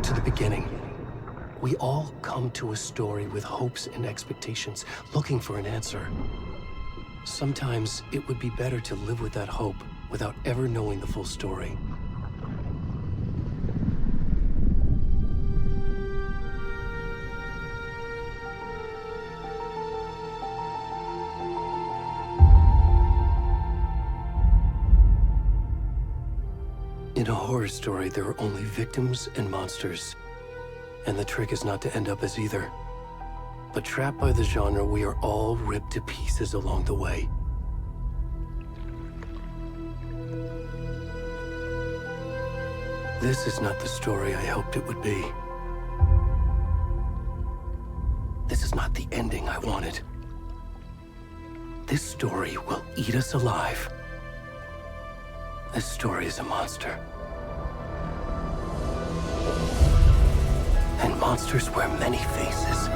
to the beginning. We all come to a story with hopes and expectations, looking for an answer. Sometimes it would be better to live with that hope without ever knowing the full story. In a horror story, there are only victims and monsters. And the trick is not to end up as either. But trapped by the genre, we are all ripped to pieces along the way. This is not the story I hoped it would be. This is not the ending I wanted. This story will eat us alive. This story is a monster. And monsters wear many faces.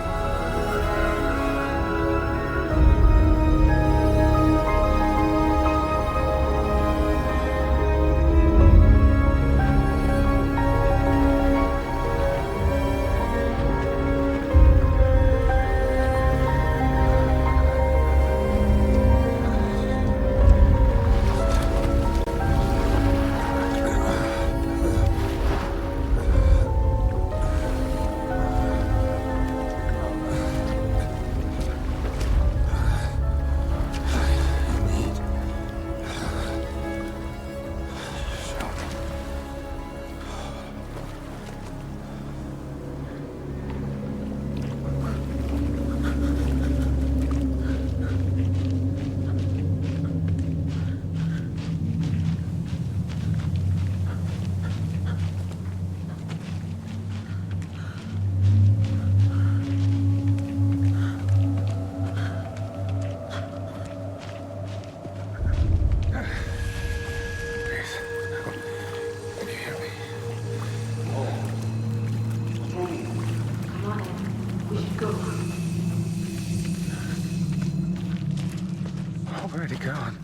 Where'd he gone?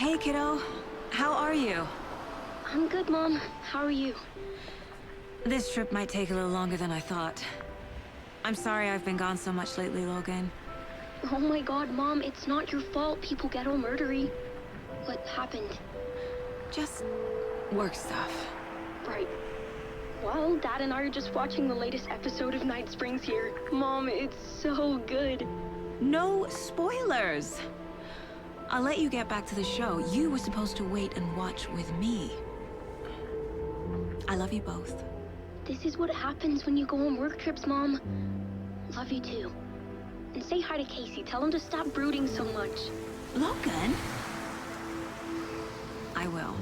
Hey, kiddo. How are you? I'm good, Mom. How are you? This trip might take a little longer than I thought. I'm sorry I've been gone so much lately, Logan. Oh my god, Mom, it's not your fault people get all murdery. What happened? Just work stuff. Right. Well, Dad and I are just watching the latest episode of Night Springs here. Mom, it's so good. No spoilers! I'll let you get back to the show. You were supposed to wait and watch with me. I love you both. This is what happens when you go on work trips, Mom. Love you too. And say hi to Casey. Tell him to stop brooding so much. Logan? I will.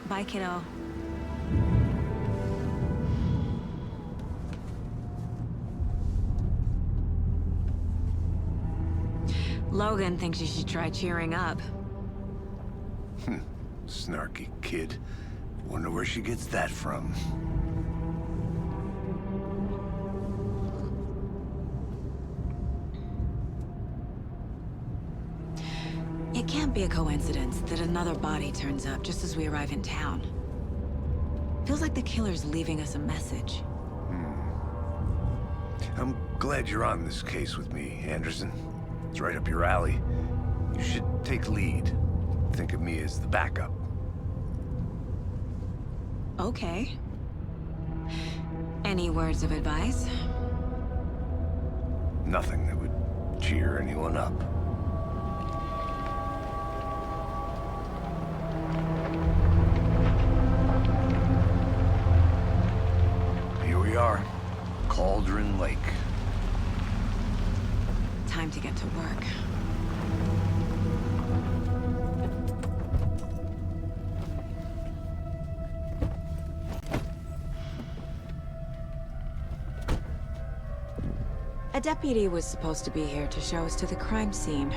Bye, kiddo. Logan thinks you should try cheering up. Snarky kid. Wonder where she gets that from. It can't be a coincidence that another body turns up just as we arrive in town. Feels like the killer's leaving us a message. I'm glad you're on this case with me, Anderson. It's right up your alley. You should take lead. Think of me as the backup. Okay. Any words of advice? Nothing that would cheer anyone up. Here we are. Cauldron Lake. Time to get to work. A deputy was supposed to be here to show us to the crime scene.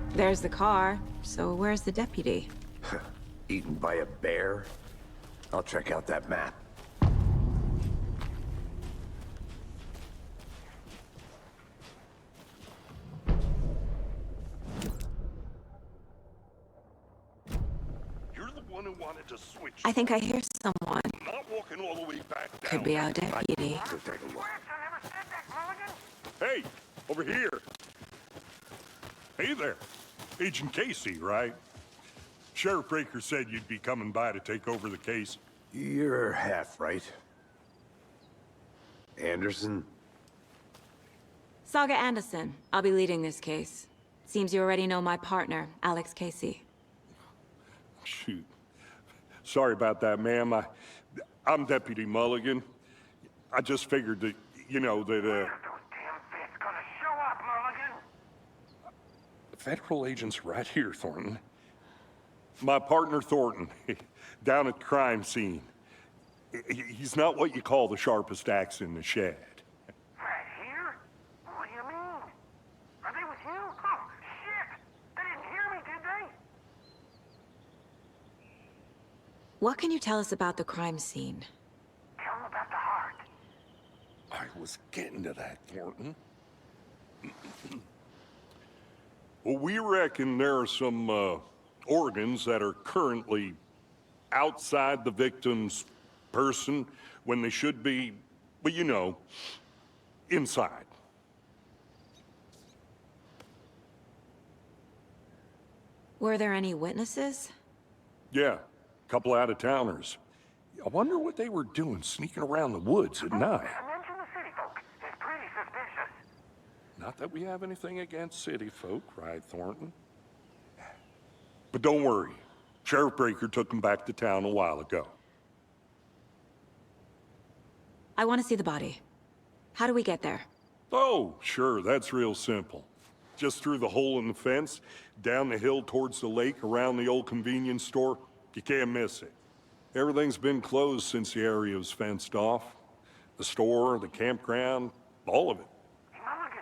There's the car, so where's the deputy? Eaten by a bear? I'll check out that map. You're the one who wanted to switch. I think I hear someone. Not walking all the way back down. Could be our deputy. Go take a look. Hey, over here. Hey there. Agent Casey, right? Sheriff Breaker said you'd be coming by to take over the case. You're half right. Anderson? Saga Anderson. I'll be leading this case. Seems you already know my partner, Alex Casey. Shoot. Sorry about that, ma'am. I'm Deputy Mulligan. I just figured that, you know, that, The federal agent's right here, Thornton. My partner, Thornton, down at the crime scene. He's not what you call the sharpest axe in the shed. Right here? What do you mean? Are they with you? Oh, shit! They didn't hear me, did they? What can you tell us about the crime scene? Tell them about the heart. I was getting to that, Thornton. Well, we reckon there are some organs that are currently outside the victim's person when they should be, well, you know, inside. Were there any witnesses? Yeah, a couple out-of-towners. I wonder what they were doing sneaking around the woods at night. Mention the city folk. It's pretty suspicious. Not that we have anything against city folk, right, Thornton? But don't worry. Sheriff Breaker took them back to town a while ago. I want to see the body. How do we get there? Oh, sure, that's real simple. Just through the hole in the fence, down the hill towards the lake, around the old convenience store. You can't miss it. Everything's been closed since the area was fenced off. The store, the campground, all of it. Hey, Mulligan,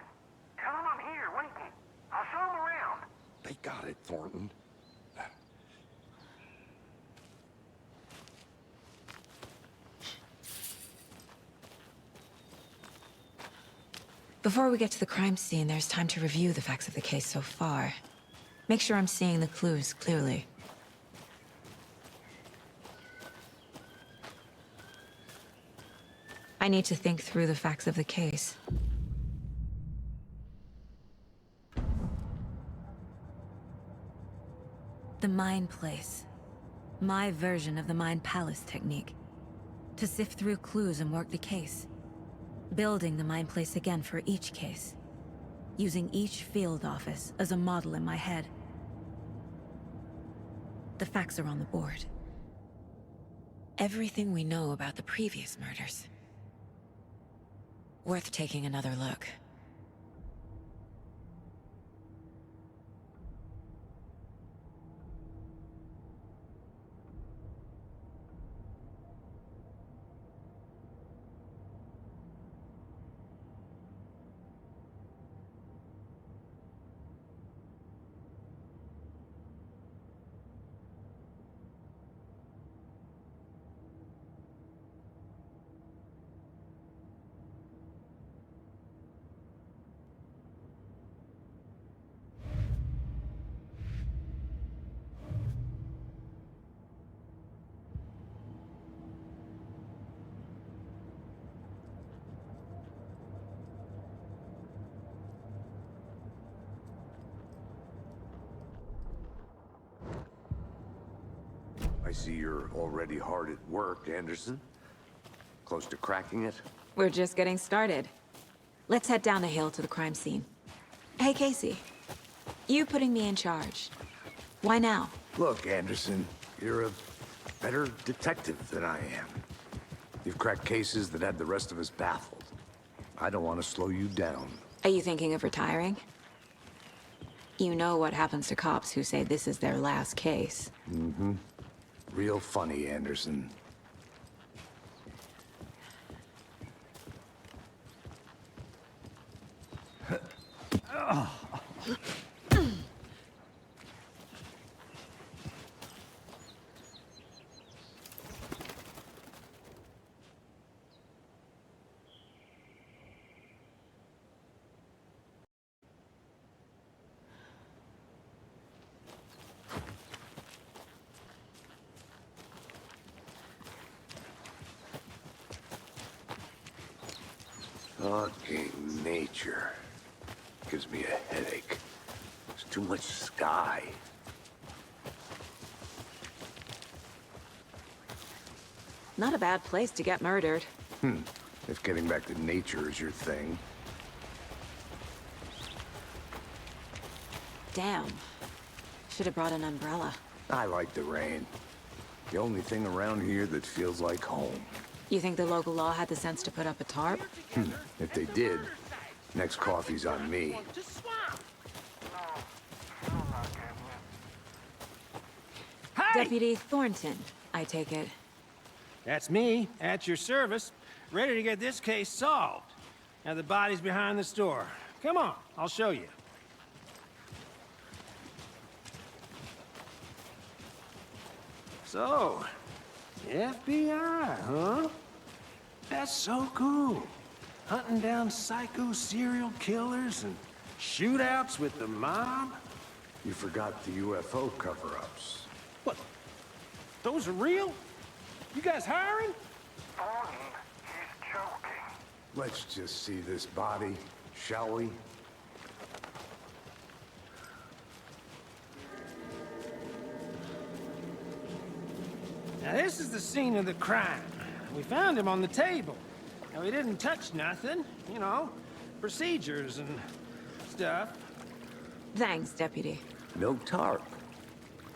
tell them I'm here waiting. I'll show them around. They got it, Thornton. Before we get to the crime scene, there's time to review the facts of the case so far. Make sure I'm seeing the clues clearly. I need to think through the facts of the case. The Mind Place. My version of the Mind Palace technique. To sift through clues and work the case. Building the Mind Place again for each case. Using each field office as a model in my head. The facts are on the board. Everything we know about the previous murders. Worth taking another look. I see you're already hard at work, Anderson. Close to cracking it? We're just getting started. Let's head down the hill to the crime scene. Hey, Casey. You putting me in charge. Why now? Look, Anderson, you're a better detective than I am. You've cracked cases that had the rest of us baffled. I don't want to slow you down. Are you thinking of retiring? You know what happens to cops who say this is their last case. Mm-hmm. Real funny, Anderson. Fucking nature. Gives me a headache. There's too much sky. Not a bad place to get murdered. If getting back to nature is your thing. Damn. Should have brought an umbrella. I like the rain. The only thing around here that feels like home. You think the local law had the sense to put up a tarp? If they did, next coffee's on me. Deputy Thornton, I take it. That's me, at your service, ready to get this case solved. Now the body's behind the store. Come on, I'll show you. So, FBI, huh? That's so cool. Hunting down psycho serial killers and shootouts with the mob. You forgot the UFO cover-ups. What? Those are real? You guys hiring? Thornton, he's joking. Let's just see this body, shall we? Now this is the scene of the crime. We found him on the table. Now he didn't touch nothing, you know, procedures and stuff. Thanks, Deputy. No tarp.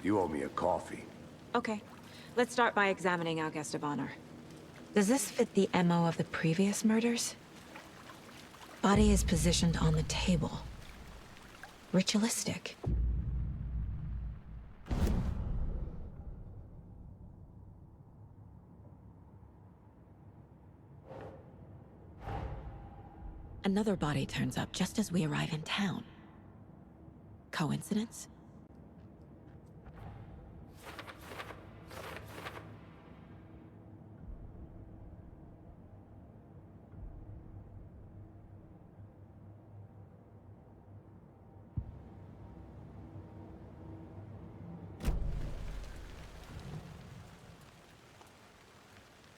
You owe me a coffee. Okay. Let's start by examining our guest of honor. Does this fit the MO of the previous murders? Body is positioned on the table. Ritualistic. Another body turns up just as we arrive in town. Coincidence?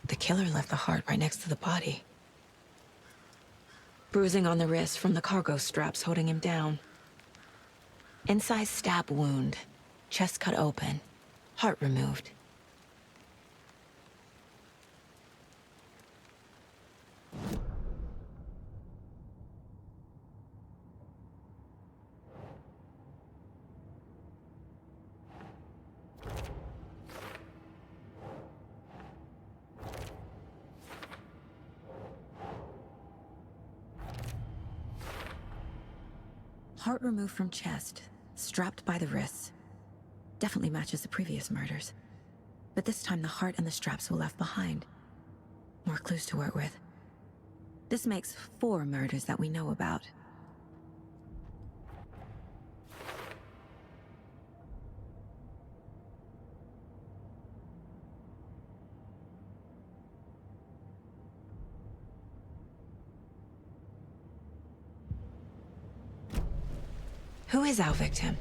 The killer left the heart right next to the body. Bruising on the wrist from the cargo straps holding him down. Inside stab wound, chest cut open, heart removed. Heart removed from chest, strapped by the wrists. Definitely matches the previous murders. But this time the heart and the straps were left behind. More clues to work with. This makes 4 murders that we know about. Who is our victim?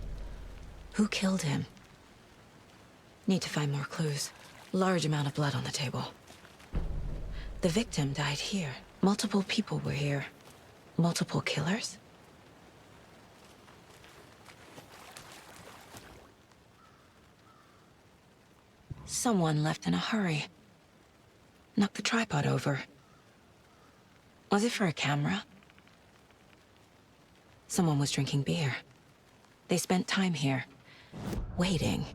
Who killed him? Need to find more clues. Large amount of blood on the table. The victim died here. Multiple people were here. Multiple killers? Someone left in a hurry. Knocked the tripod over. Was it for a camera? Someone was drinking beer. They spent time here, waiting.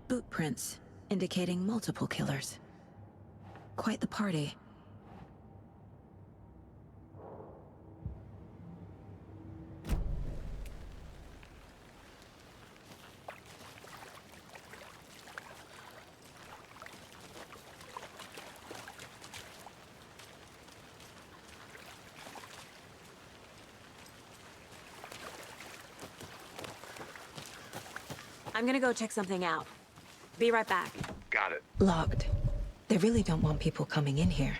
Boot prints, indicating multiple killers. Quite the party. I'm gonna go check something out. Be right back. Got it. Locked. They really don't want people coming in here.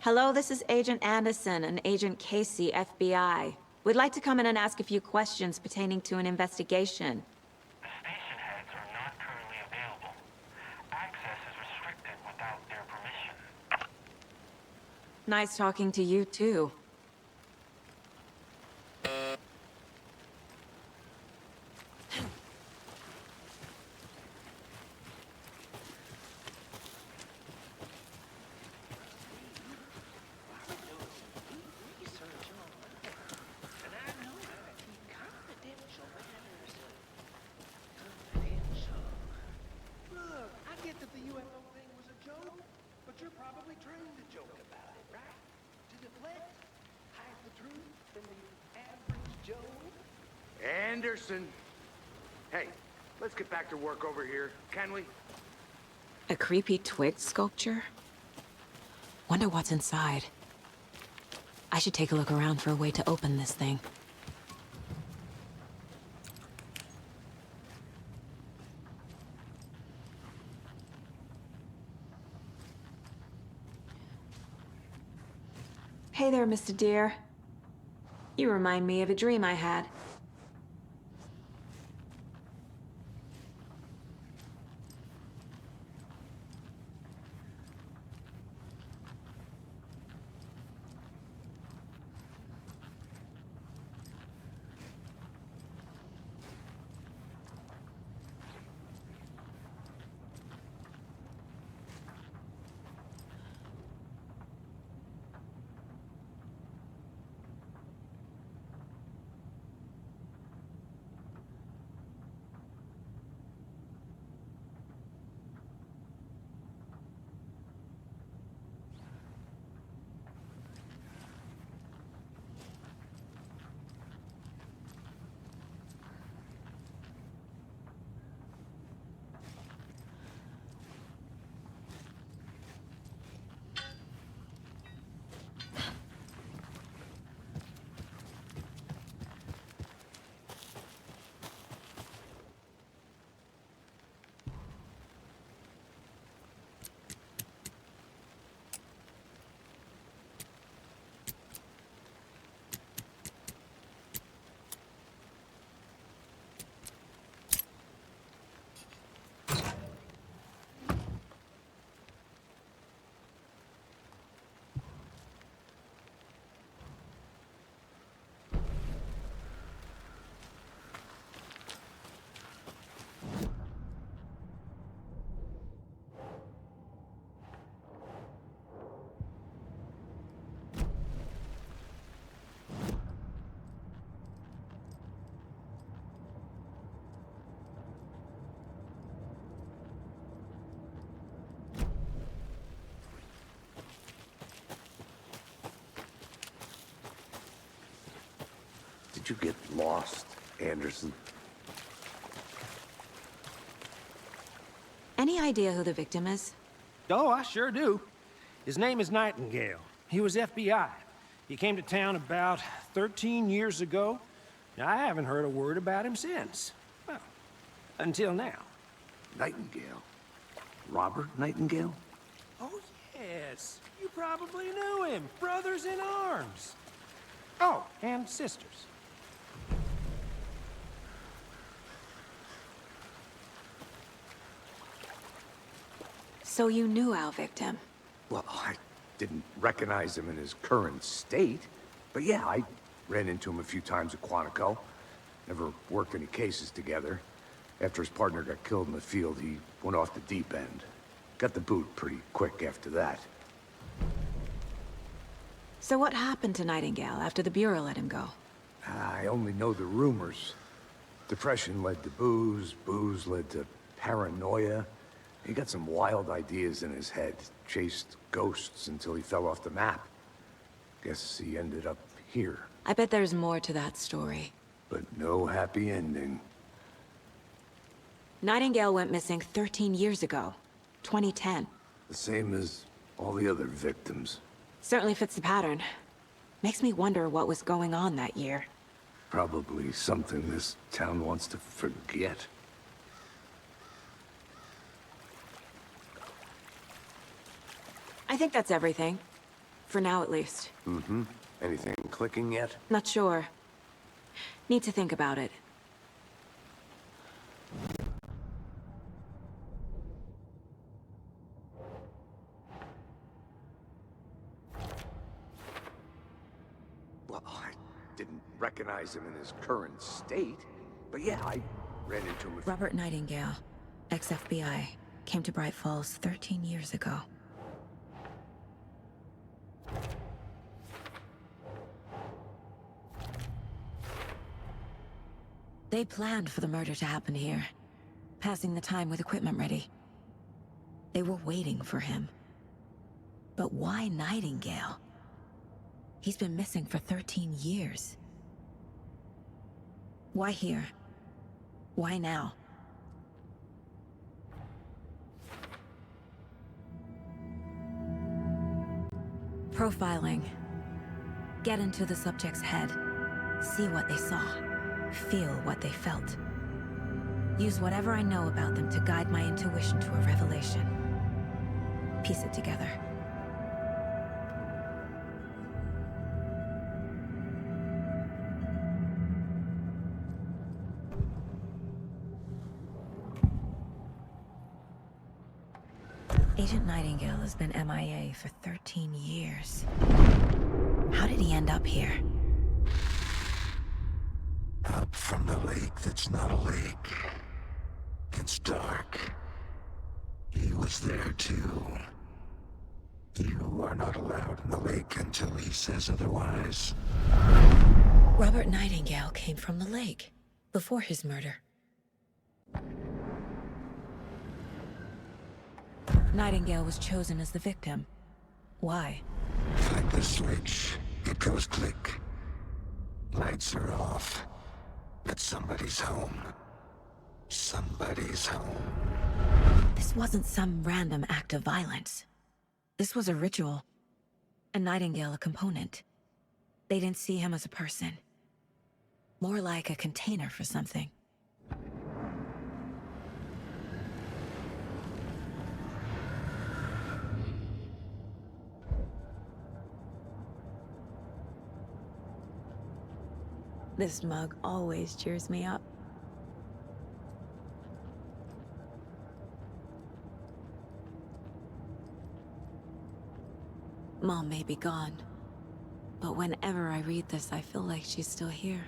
Hello, this is Agent Anderson and Agent Casey, FBI. We'd like to come in and ask a few questions pertaining to an investigation. The station heads are not currently available. Access is restricted without their permission. Nice talking to you, too. Anderson. Hey, let's get back to work over here, can we? A creepy twig sculpture? Wonder what's inside. I should take a look around for a way to open this thing. Hey there, Mr. Deer. You remind me of a dream I had. Did you get lost, Anderson? Any idea who the victim is? Oh, I sure do. His name is Nightingale. He was FBI. He came to town about 13 years ago. Now, I haven't heard a word about him since. Well, until now. Nightingale? Robert Nightingale? Oh, yes. You probably knew him. Brothers in arms. Oh, and sisters. So you knew our victim? Well, I didn't recognize him in his current state. But yeah, I ran into him a few times at Quantico. Never worked any cases together. After his partner got killed in the field, he went off the deep end. Got the boot pretty quick after that. So what happened to Nightingale after the Bureau let him go? I only know the rumors. Depression led to booze, booze led to paranoia. He got some wild ideas in his head, chased ghosts until he fell off the map. Guess he ended up here. I bet there's more to that story. But no happy ending. Nightingale went missing 13 years ago, 2010. The same as all the other victims. Certainly fits the pattern. Makes me wonder what was going on that year. Probably something this town wants to forget. I think that's everything. For now, at least. Mm-hmm. Anything clicking yet? Not sure. Need to think about it. Well, I didn't recognize him in his current state. But yeah, I ran into him. Robert Nightingale, ex-FBI, came to Bright Falls 13 years ago. They planned for the murder to happen here, passing the time with equipment ready. They were waiting for him. But why Nightingale? He's been missing for 13 years. Why here? Why now? Profiling. Get into the subject's head. See what they saw. Feel what they felt. Use whatever I know about them to guide my intuition to a revelation. Piece it together. Agent Nightingale has been MIA for 13 years. How did he end up here? Up from the lake that's not a lake. It's dark. He was there too. You are not allowed in the lake until he says otherwise. Robert Nightingale came from the lake, before his murder. Nightingale was chosen as the victim. Why? Like the switch, it goes click. Lights are off. But somebody's home. Somebody's home. This wasn't some random act of violence. This was a ritual. And Nightingale a component. They didn't see him as a person. More like a container for something. This mug always cheers me up. Mom may be gone, but whenever I read this, I feel like she's still here.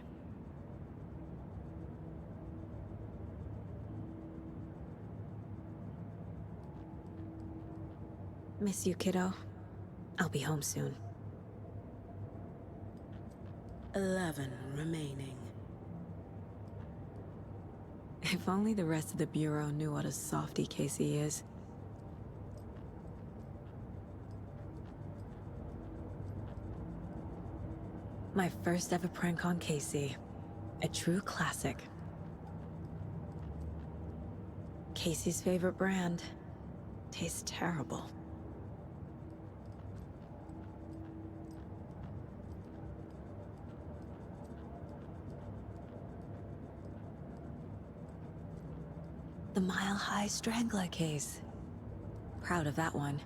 Miss you, kiddo. I'll be home soon. 11 remaining. If only the rest of the Bureau knew what a softie Casey is. My first ever prank on Casey. A true classic. Casey's favorite brand. Tastes terrible. The Mile High Strangler case. Proud of that one.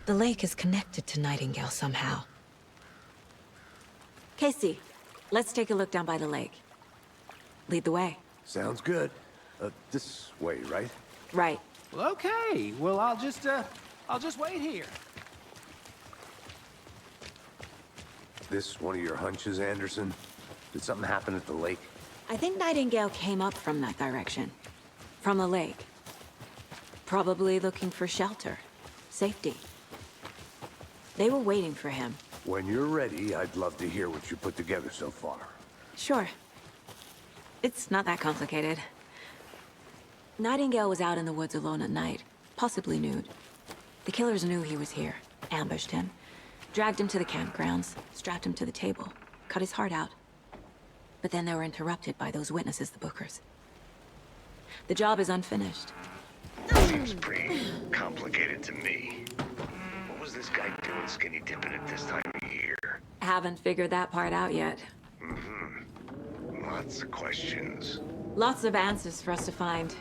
The lake is connected to Nightingale somehow. Casey, let's take a look down by the lake. Lead the way. Sounds good. This way, right? Right. Well, okay. Well, I'll just wait here. This one of your hunches, Anderson? Did something happen at the lake? I think Nightingale came up from that direction. From the lake. Probably looking for shelter. Safety. They were waiting for him. When you're ready, I'd love to hear what you put together so far. Sure. It's not that complicated. Nightingale was out in the woods alone at night, possibly nude. The killers knew he was here, ambushed him, dragged him to the campgrounds, strapped him to the table, cut his heart out. But then they were interrupted by those witnesses, the Bookers. The job is unfinished. Seems pretty complicated to me. What was this guy doing skinny dipping at this time of year? Haven't figured that part out yet. Lots of questions. Lots of answers for us to find.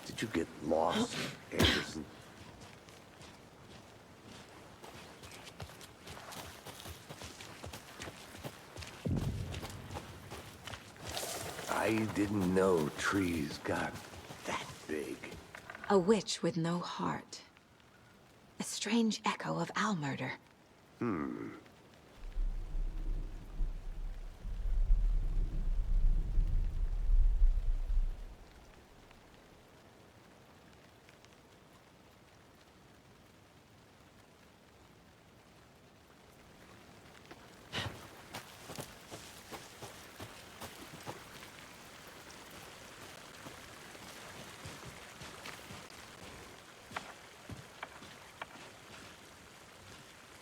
Did you get lost, Anderson? I didn't know trees got that big. A witch with no heart. A strange echo of owl murder.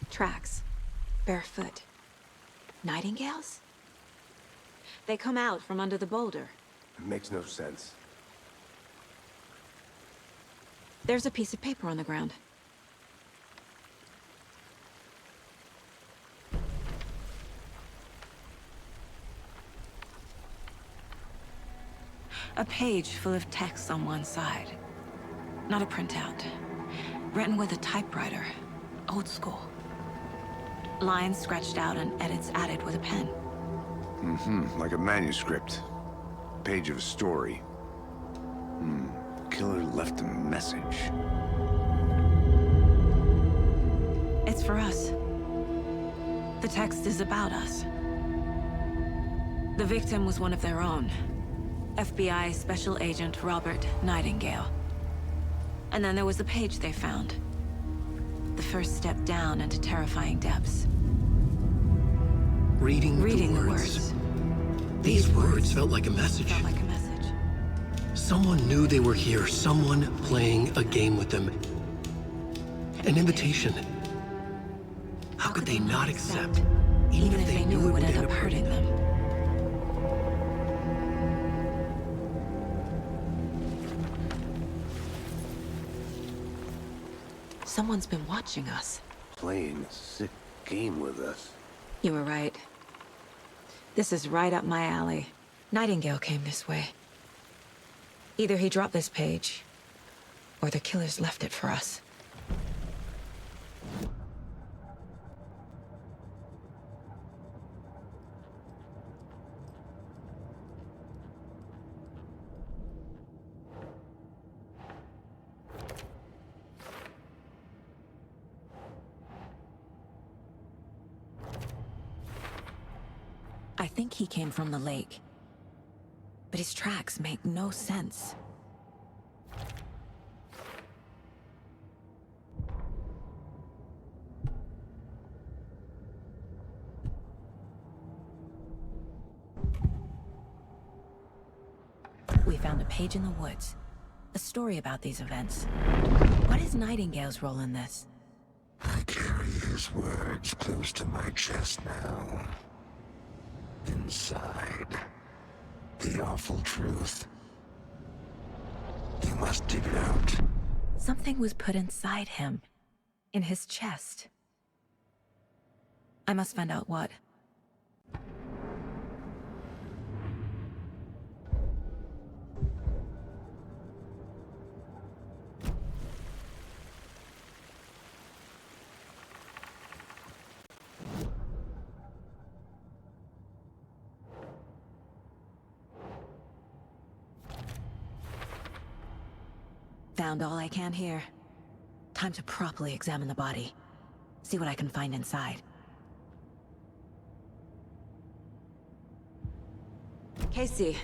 Tracks. Barefoot. Nightingales? They come out from under the boulder. It makes no sense. There's a piece of paper on the ground. A page full of text on one side. Not a printout. Written with a typewriter. Old school. Lines scratched out and edits added with a pen. Like a manuscript. Page of a story. Killer left a message. It's for us. The text is about us. The victim was one of their own. FBI Special Agent Robert Nightingale. And then there was the page they found. The first step down into terrifying depths. Reading the words. These words felt like a message. Felt like a message. Someone knew they were here. Someone playing a game with them. An invitation. How could they not accept? Even if they knew it would end up hurting them. Someone's been watching us. Playing a sick game with us. You were right. This is right up my alley. Nightingale came this way. Either he dropped this page, or the killers left it for us. I think he came from the lake. But his tracks make no sense. We found a page in the woods. A story about these events. What is Nightingale's role in this? I carry his words close to my chest now. Inside, the awful truth. You must dig it out. Something was put inside him. In his chest. I must find out what. Found all I can here. Time to properly examine the body. See what I can find inside. Casey,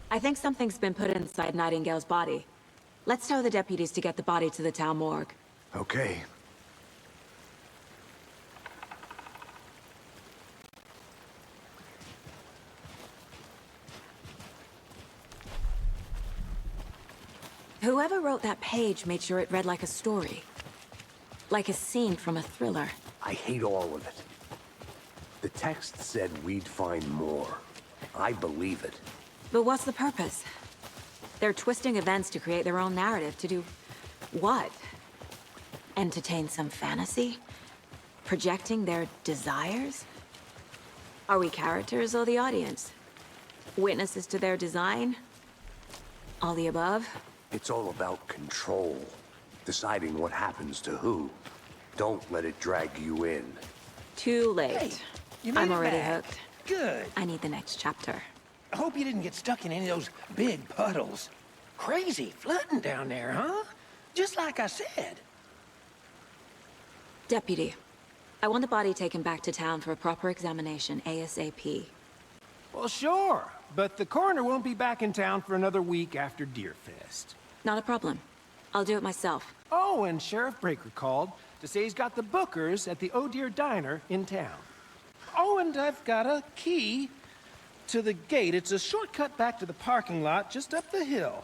I think something's been put inside Nightingale's body. Let's tell the deputies to get the body to the town morgue. Okay. Whoever wrote that page made sure it read like a story. Like a scene from a thriller. I hate all of it. The text said we'd find more. I believe it. But what's the purpose? They're twisting events to create their own narrative. To do what? Entertain some fantasy? Projecting their desires? Are we characters or the audience? Witnesses to their design? All the above? It's all about control. Deciding what happens to who. Don't let it drag you in. Too late. Hey, you made I'm it already back. hooked. Good. I need the next chapter. I hope you didn't get stuck in any of those big puddles. Crazy flooding down there, huh? Just like I said. Deputy, I want the body taken back to town for a proper examination ASAP. Well, sure. But the coroner won't be back in town for another week after Deerfest. Not a problem. I'll do it myself. Oh, and Sheriff Breaker called to say he's got the bookers at the Oh Dear Diner in town. Oh, and I've got a key to the gate. It's a shortcut back to the parking lot just up the hill.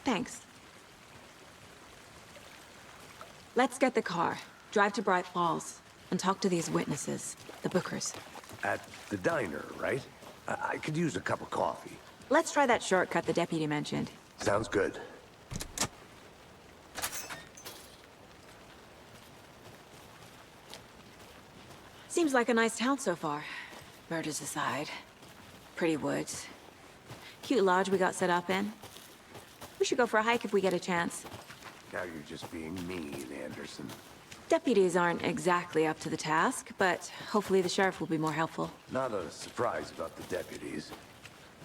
Thanks. Let's get the car, drive to Bright Falls, and talk to these witnesses, the bookers. At the diner, right? I could use a cup of coffee. Let's try that shortcut the deputy mentioned. Sounds good. Seems like a nice town so far. Murders aside. Pretty woods. Cute lodge we got set up in. We should go for a hike if we get a chance. Now you're just being mean, Anderson. Deputies aren't exactly up to the task, but hopefully the sheriff will be more helpful. Not a surprise about the deputies.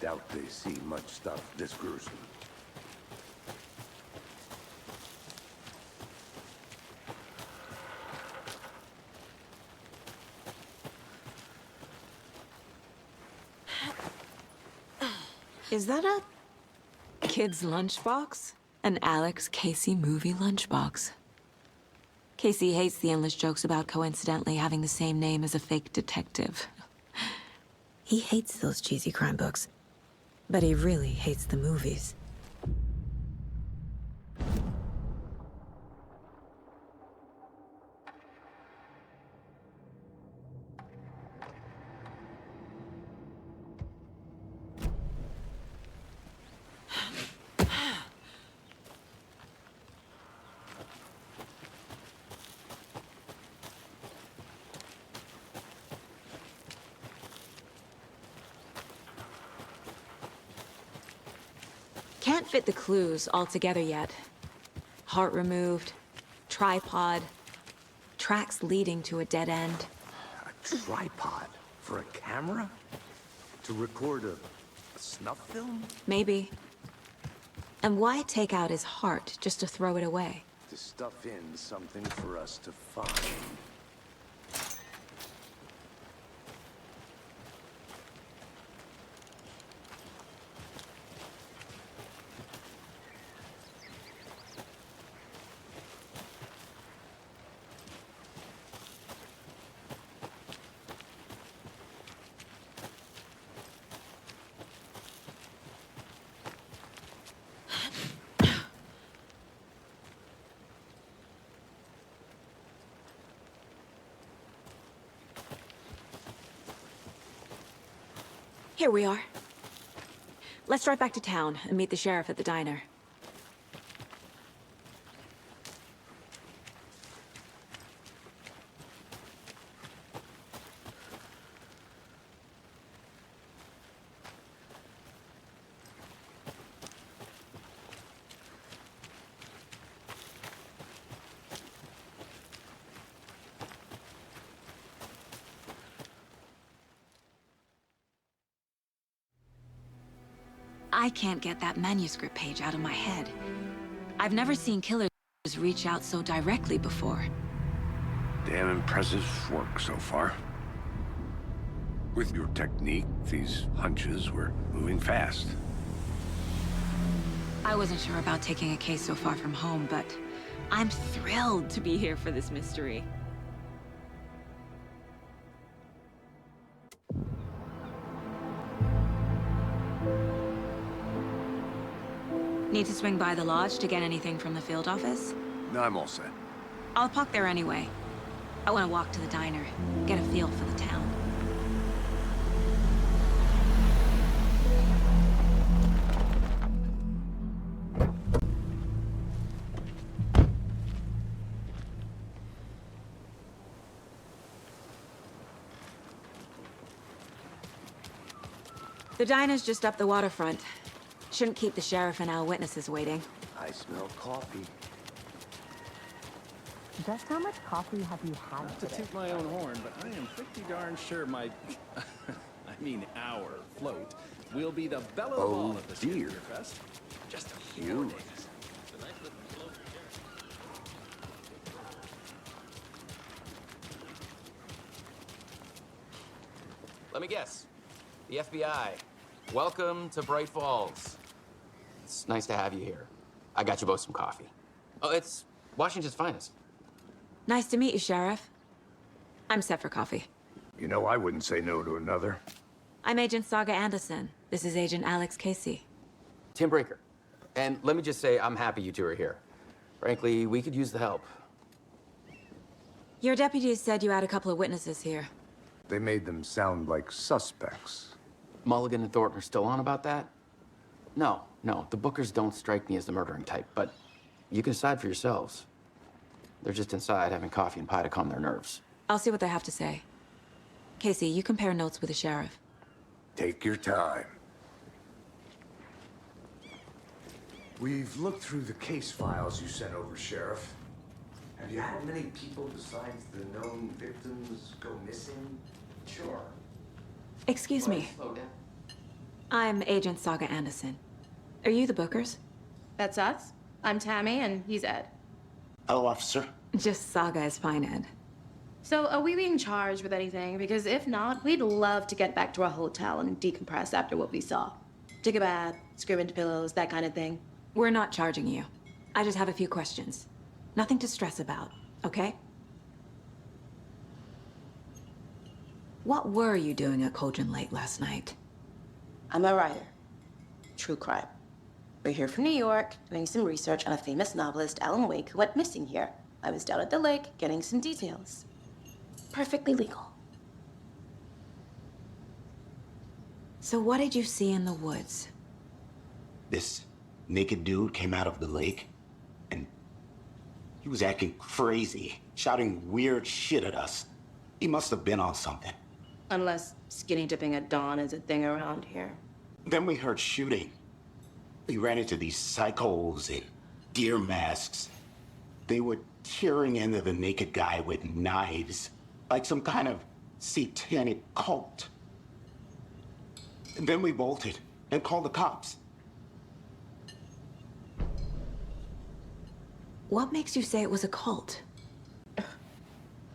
Doubt they see much stuff this gruesome. Is that a kid's lunchbox? An Alex Casey movie lunchbox. Casey hates the endless jokes about coincidentally having the same name as a fake detective. He hates those cheesy crime books, but he really hates the movies. Can't fit the clues all together yet. Heart removed, tripod, tracks leading to a dead end. A tripod? For a camera? To record a snuff film? Maybe. And why take out his heart just to throw it away? To stuff in something for us to find. Here we are. Let's drive back to town and meet the sheriff at the diner. I can't get that manuscript page out of my head. I've never seen killers reach out so directly before. Damn impressive work so far. With your technique, these hunches were moving fast. I wasn't sure about taking a case so far from home, but I'm thrilled to be here for this mystery. Need to swing by the lodge to get anything from the field office? No, I'm all set. I'll park there anyway. I want to walk to the diner, get a feel for the town. The diner's just up the waterfront. Shouldn't keep the sheriff and our witnesses waiting. I smell coffee. Just how much coffee have you had Not to today? toot my own horn, but I am pretty darn sure my... I mean our float will be the belle of all at the Beer Fest. Just a few more days. Let me guess. The FBI. Welcome to Bright Falls. It's nice to have you here. I got you both some coffee. Oh, it's Washington's finest. Nice to meet you, Sheriff. I'm set for coffee. You know, I wouldn't say no to another. I'm Agent Saga Anderson. This is Agent Alex Casey. Tim Breaker. And let me just say, I'm happy you two are here. Frankly, we could use the help. Your deputies said you had a couple of witnesses here. They made them sound like suspects. Mulligan and Thornton are still on about that? No, the Bookers don't strike me as the murdering type, but you can decide for yourselves. They're just inside having coffee and pie to calm their nerves. I'll see what they have to say. Casey, you compare notes with the sheriff. Take your time. We've looked through the case files you sent over, Sheriff. Have you had many people besides the known victims go missing? Sure. Excuse me. Slow down. I'm Agent Saga Anderson. Are you the Bookers? That's us. I'm Tammy, and he's Ed. Hello, officer. Just Saga is fine, Ed. So, are we being charged with anything? Because if not, we'd love to get back to our hotel and decompress after what we saw. Take a bath, scream into pillows, that kind of thing. We're not charging you. I just have a few questions. Nothing to stress about, okay? What were you doing at Cauldron Lake last night? I'm a writer. True crime. We're here from New York, doing some research on a famous novelist, Alan Wake, who went missing here. I was down at the lake, getting some details. Perfectly legal. So what did you see in the woods? This naked dude came out of the lake, and he was acting crazy, shouting weird shit at us. He must have been on something. Unless skinny dipping at dawn is a thing around here. Then we heard shooting. We ran into these psychos in deer masks. They were tearing into the naked guy with knives, like some kind of satanic cult. And then we bolted and called the cops. What makes you say it was a cult?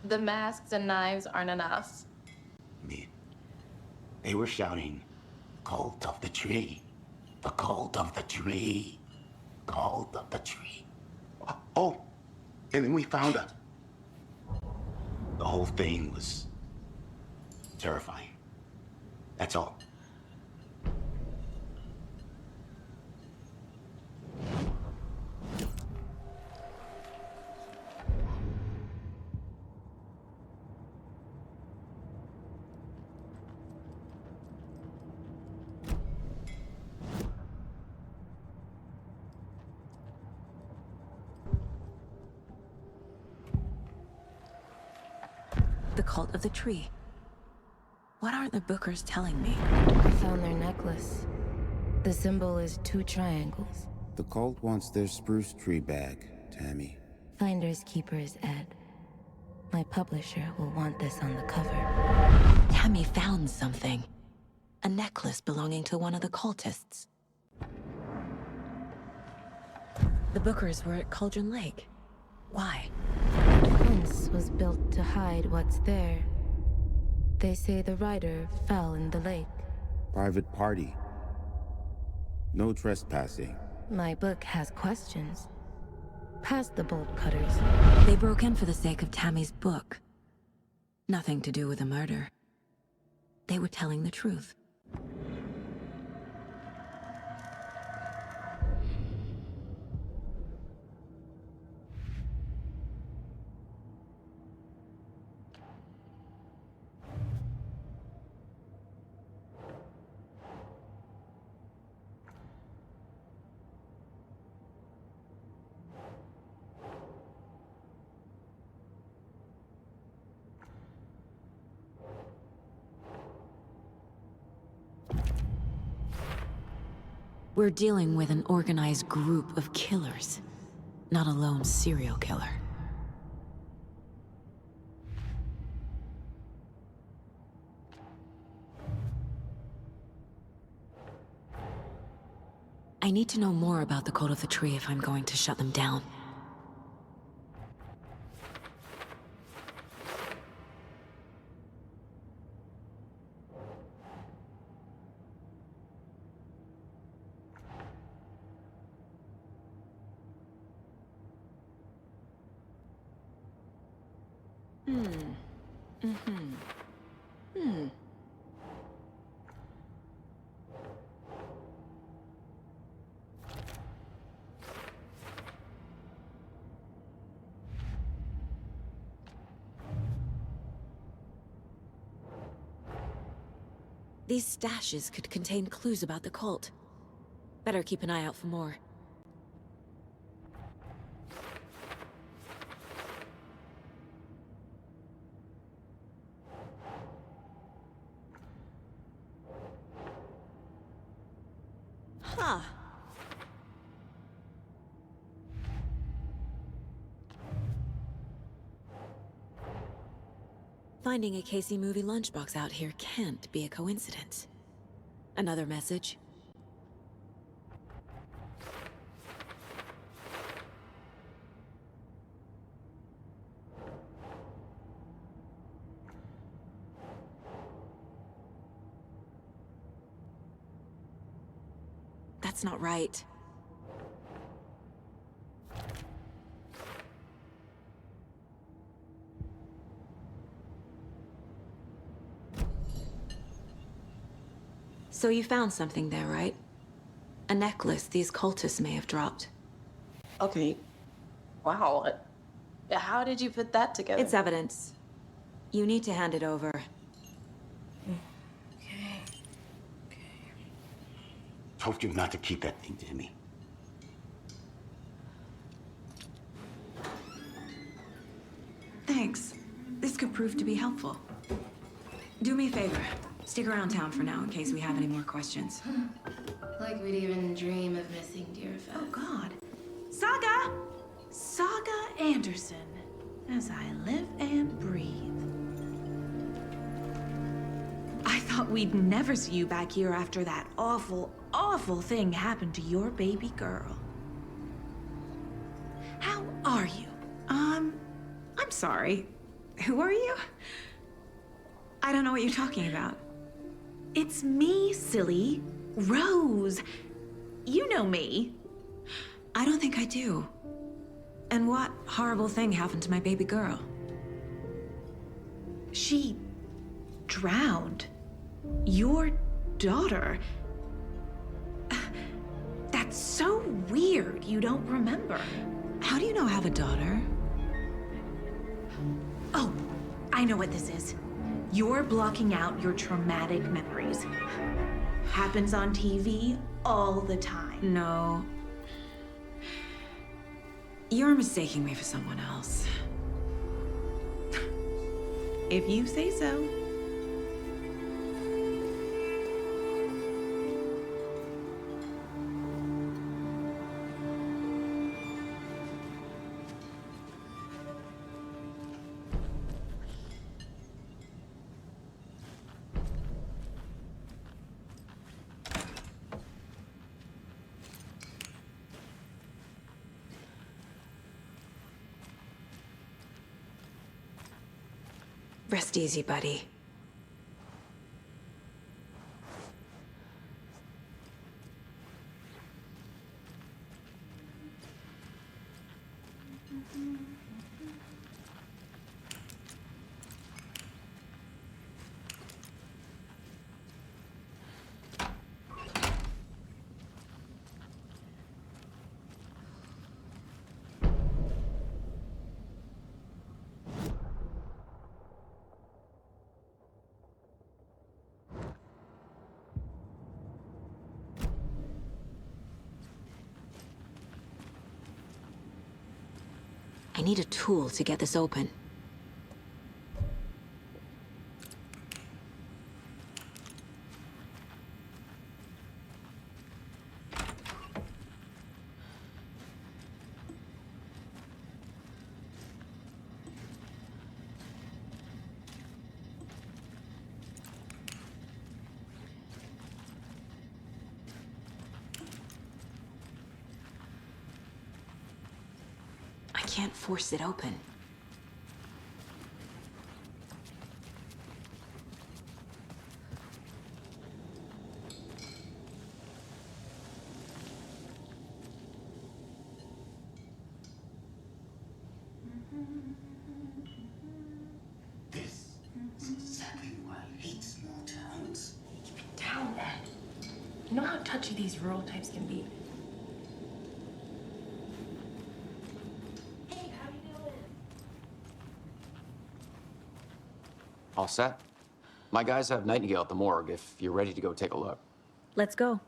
The masks and knives aren't enough. I mean, they were shouting, "Cult of the tree, the cult of the tree, cult of the tree." Oh, and then we found her. The whole thing was terrifying. That's all. The cult of the tree. What aren't the Bookers telling me? I found their necklace. The symbol is 2 triangles. The cult wants their spruce tree back, Tammy. Finders keepers, Ed. My publisher will want this on the cover. Tammy found something. A necklace belonging to one of the cultists. The Bookers were at Cauldron Lake. Why? The fence was built to hide what's there. They say the rider fell in the lake. Private party. No trespassing. My book has questions. Past the bolt cutters. They broke in for the sake of Tammy's book. Nothing to do with the murder. They were telling the truth. We're dealing with an organized group of killers, not a lone serial killer. I need to know more about the Cult of the Tree if I'm going to shut them down. These stashes could contain clues about the cult. Better keep an eye out for more. Huh. Finding a Casey movie lunchbox out here can't be a coincidence. Another message? That's not right. So you found something there, right? A necklace these cultists may have dropped. Okay. Wow. How did you put that together? It's evidence. You need to hand it over. Told you not to keep that thing, Tammy. Thanks. This could prove to be helpful. Do me a favor. Stick around town for now in case we have any more questions. Like we'd even dream of missing dear Fez. Oh, God. Saga! Saga Anderson. As I live and breathe. I thought we'd never see you back here after that awful, awful thing happened to your baby girl. How are you? I'm sorry. Who are you? I don't know what you're talking about. It's me, silly. Rose. You know me. I don't think I do. And what horrible thing happened to my baby girl? She drowned. Your daughter. That's so weird you don't remember. How do you know I have a daughter? Oh, I know what this is. You're blocking out your traumatic memories. Happens on TV all the time. No. You're mistaking me for someone else. If you say so. Rest easy, buddy. I need a tool to get this open. I can't force it open. This is exactly why I hate small towns. Keep it down, Ed. You know how touchy these rural types can be. All set? My guys have Nightingale at the morgue if you're ready to go take a look. Let's go.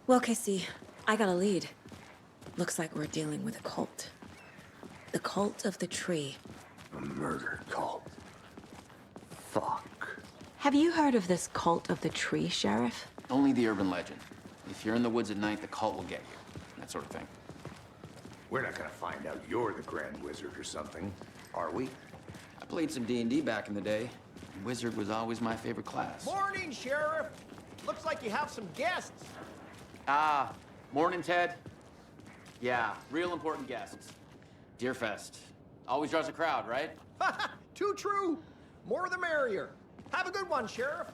Well, Casey, I got a lead. Looks like we're dealing with a cult. The cult of the tree. A murder cult. Fuck. Have you heard of this cult of the tree, Sheriff? Only the urban legend. If you're in the woods at night, the cult will get you. That sort of thing. We're not gonna find out you're the Grand Wizard or something, are we? I played some D&D back in the day. Wizard was always my favorite class. Morning, Sheriff. Looks like you have some guests. Ah, morning, Ted. Yeah, real important guests. Deerfest. Always draws a crowd, right? Too true. More the merrier. Have a good one, Sheriff.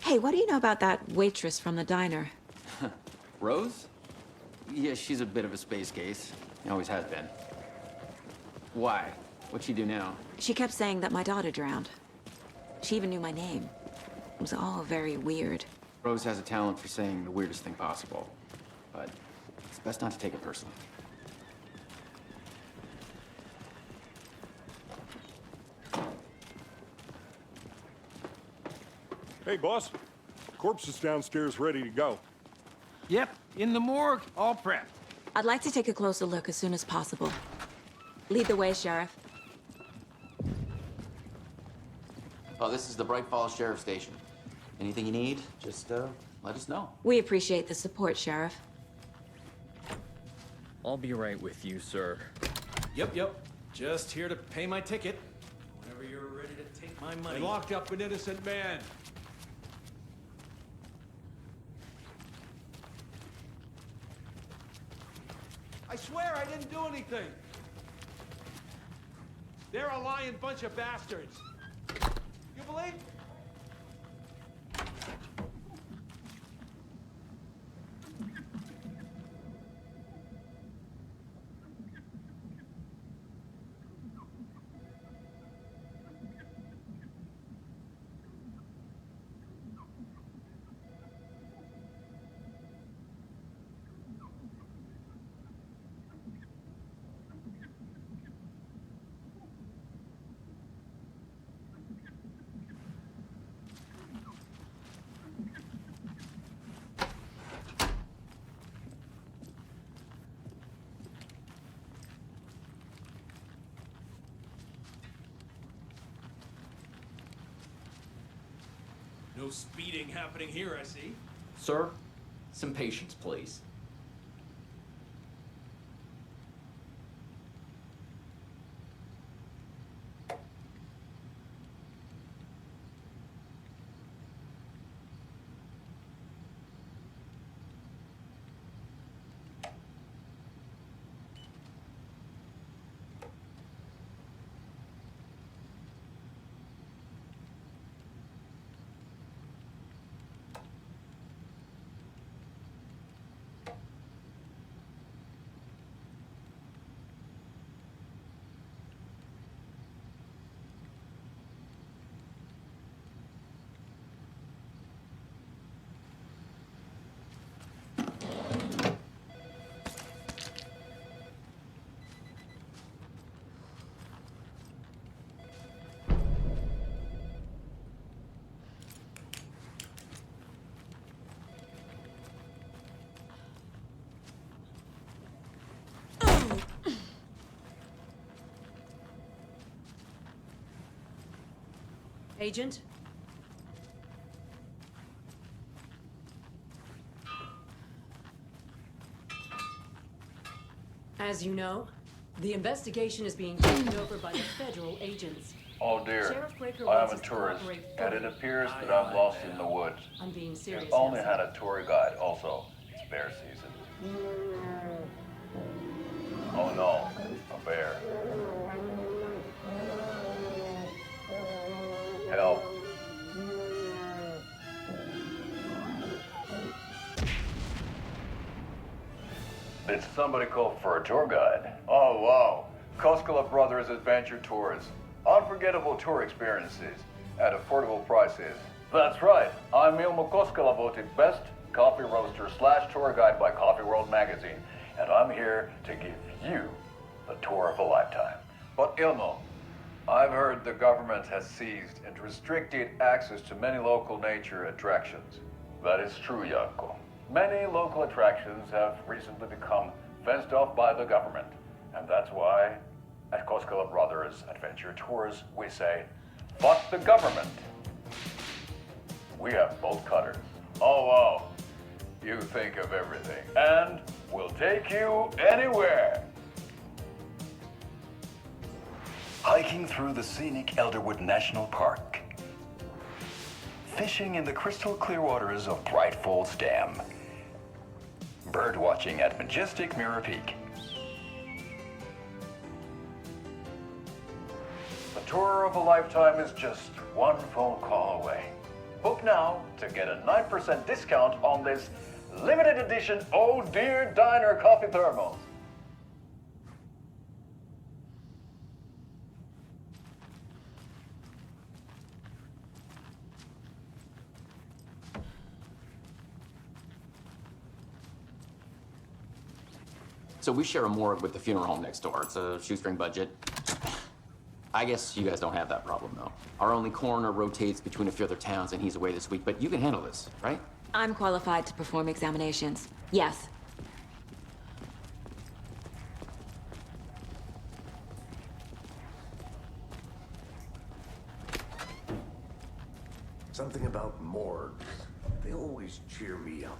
Hey, what do you know about that waitress from the diner? Rose? Yeah, she's a bit of a space case. Always has been. Why? What'd she do now? She kept saying that my daughter drowned. She even knew my name. It was all very weird. Rose has a talent for saying the weirdest thing possible. But it's best not to take it personally. Hey, boss. Corpse is downstairs ready to go. Yep, in the morgue, all prepped. I'd like to take a closer look as soon as possible. Lead the way, Sheriff. Oh, this is the Bright Falls Sheriff Station. Anything you need, just let us know. We appreciate the support, Sheriff. I'll be right with you, sir. Yep. Just here to pay my ticket. Whenever you're ready to take my money. They locked up an innocent man. I swear I didn't do anything. They're a lying bunch of bastards. You believe? No speeding happening here, I see. Sir, some patience, please. Agent? As you know, the investigation is being taken over by the federal agents. Oh dear, Sheriff Breaker I wants am a us to tourist, cooperate and it fully. appears that I'm lost in the woods. I'm being serious. We've only now, had a tour guide, also. It's bear season. Oh no, a bear. Help. Did somebody call for a tour guide? Oh wow, Koskela Brothers Adventure Tours. Unforgettable tour experiences at affordable prices. That's right, I'm Ilmo Koskela, voted best coffee roaster / tour guide by Coffee World magazine, and I'm here to give you the tour of a lifetime. But Ilmo, I've heard the government has seized and restricted access to many local nature attractions. That is true, Janko. Many local attractions have recently become fenced off by the government, and that's why at Koskela Brothers Adventure Tours we say, fuck the government. we have bolt cutters. Oh, wow. You think of everything, and we'll take you anywhere. Hiking through the scenic Elderwood National Park. Fishing in the crystal clear waters of Bright Falls Dam. Bird watching at majestic Mirror Peak. The tour of a lifetime is just one phone call away. Book now to get a 9% discount on this limited edition Oh Dear Diner coffee thermos. So we share a morgue with the funeral home next door. It's a shoestring budget. I guess you guys don't have that problem, though. Our only coroner rotates between a few other towns, and he's away this week, but you can handle this, right? I'm qualified to perform examinations. Yes. Something about morgues. They always cheer me up.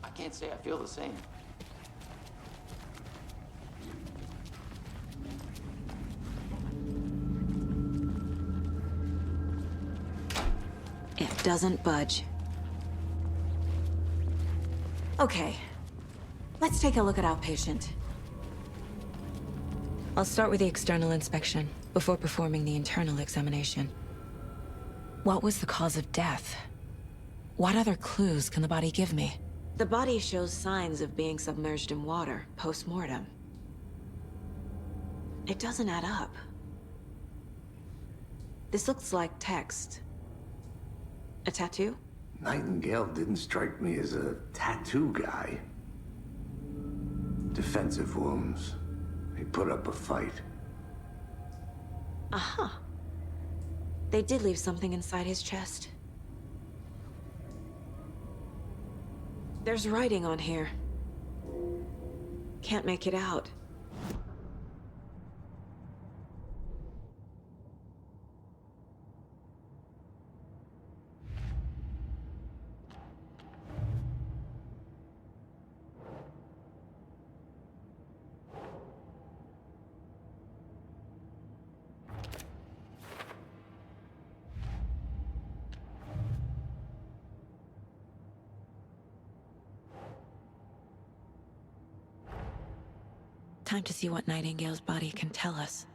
I can't say I feel the same. It doesn't budge. Okay, let's take a look at outpatient. I'll start with the external inspection before performing the internal examination. What was the cause of death? What other clues can the body give me? The body shows signs of being submerged in water post-mortem. It doesn't add up. This looks like text. A tattoo? Nightingale didn't strike me as a tattoo guy. Defensive wounds. He put up a fight. Aha. They did leave something inside his chest. There's writing on here. Can't make it out. Time to see what Nightingale's body can tell us.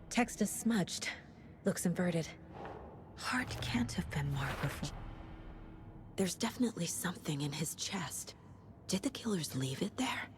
Text is smudged. Looks inverted. Heart can't have been marked before. There's definitely something in his chest. Did the killers leave it there?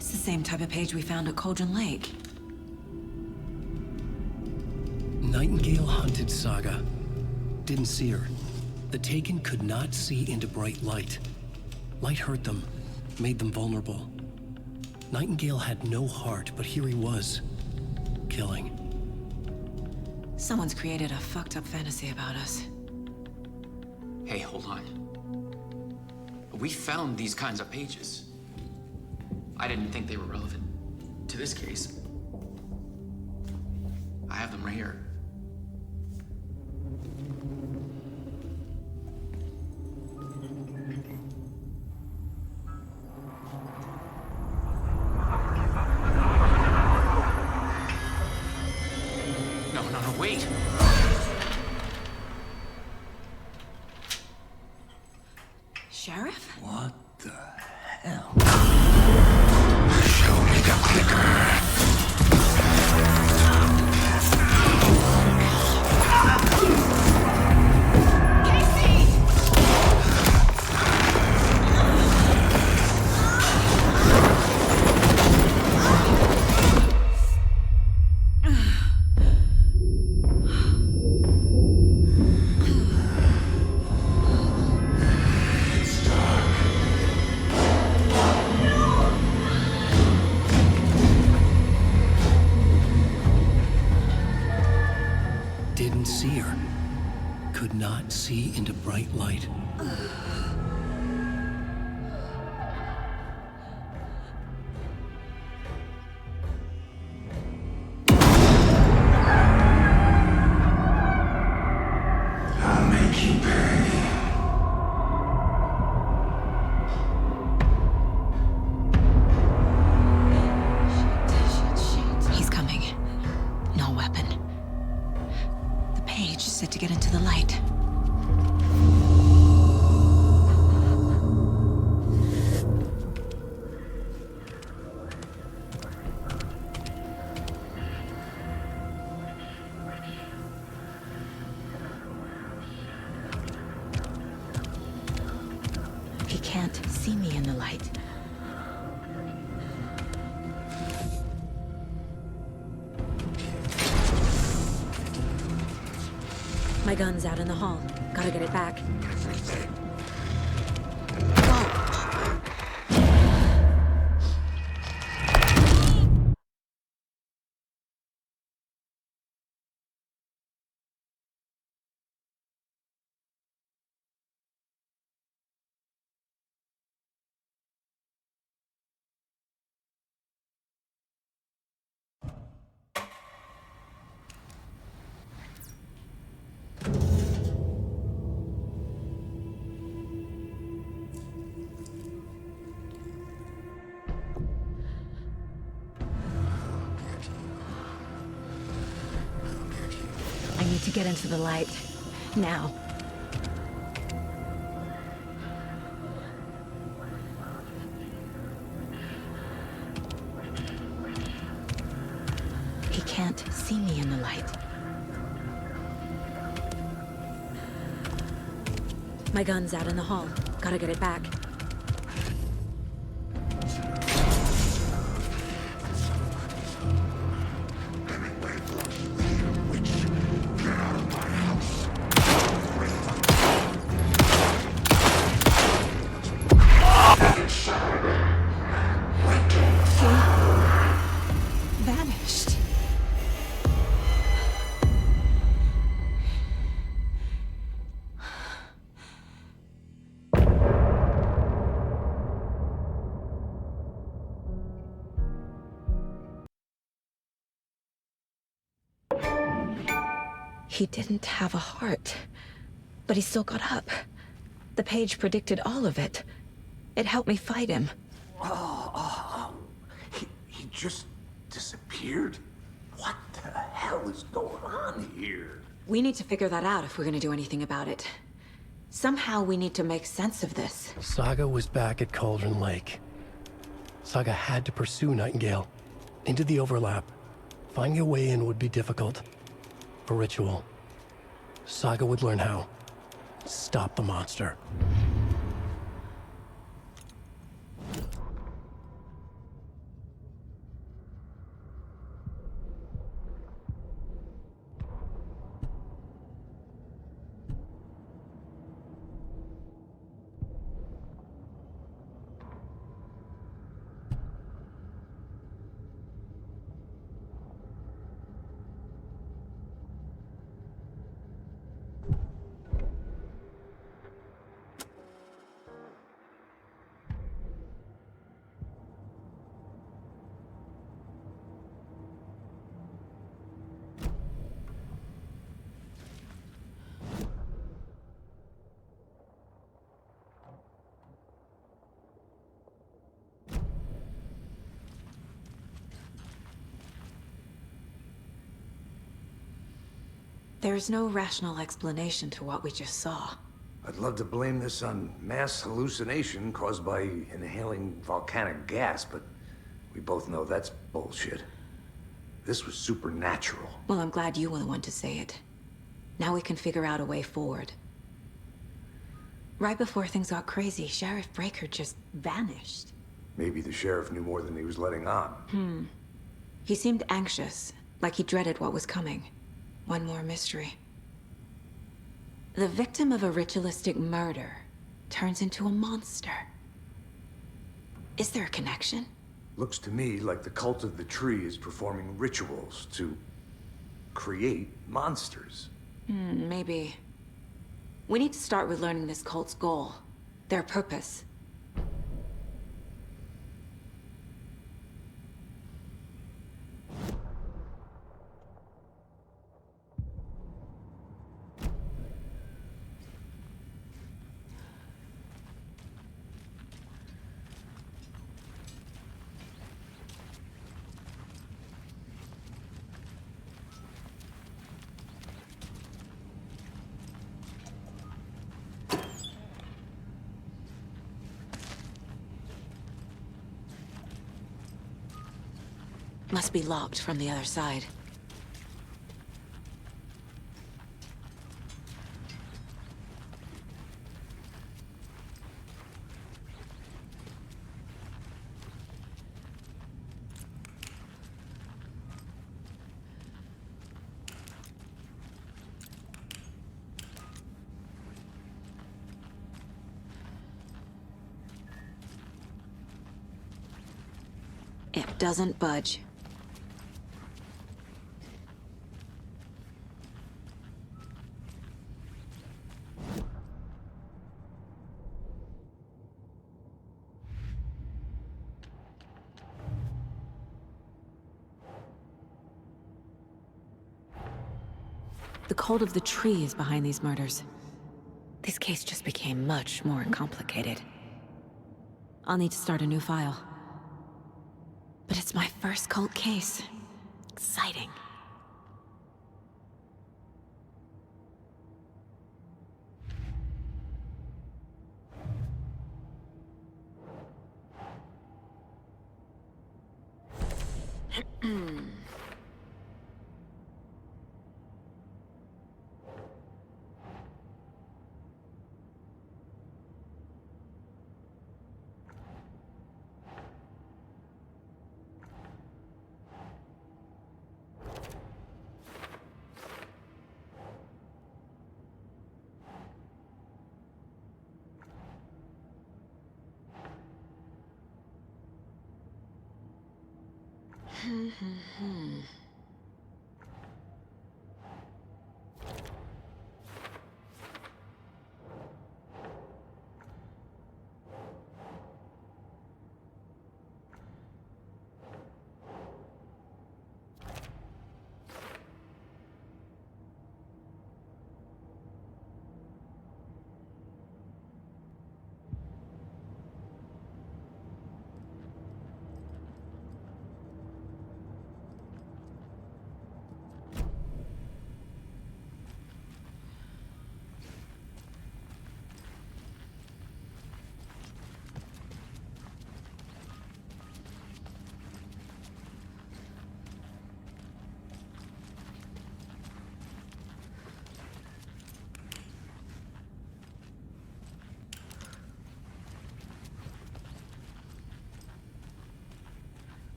Same type of page we found at Cauldron Lake. Nightingale hunted Saga. Didn't see her. The Taken could not see into bright light. Light hurt them, made them vulnerable. Nightingale had no heart, but here he was, killing. Someone's created a fucked up fantasy about us. Hey, hold on. We found these kinds of pages. I didn't think they were relevant to this case. I have them right here. No, wait! Sheriff? What the hell? Show me the clicker. Didn't see her. Could not see into bright light. I'll make you pay. He's coming. No weapon. The page said to get into the light. He can't see me in the light. My gun's out in the hall. Gotta get it back. I need to get into the light. Now. He can't see me in the light. My gun's out in the hall. Gotta get it back. Vanished. He didn't have a heart, but he still got up. The page predicted all of it. It helped me fight him. He just disappeared? What the hell is going on here? We need to figure that out if we're gonna do anything about it. Somehow we need to make sense of this. Saga was back at Cauldron Lake. Saga had to pursue Nightingale. Into the overlap. Finding a way in would be difficult. A ritual. Saga would learn how. Stop the monster. There's no rational explanation to what we just saw. I'd love to blame this on mass hallucination caused by inhaling volcanic gas, but we both know that's bullshit. This was supernatural. Well, I'm glad you were the one to say it. Now we can figure out a way forward. Right before things got crazy, Sheriff Breaker just vanished. Maybe the sheriff knew more than he was letting on. He seemed anxious, like he dreaded what was coming. One more mystery. The victim of a ritualistic murder turns into a monster. Is there a connection? Looks to me like the cult of the tree is performing rituals to create monsters. Maybe. We need to start with learning this cult's goal, their purpose. Must be locked from the other side. It doesn't budge. The cult of the tree is behind these murders. This case just became much more complicated. I'll need to start a new file. But it's my first cult case. Exciting.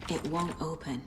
It won't open.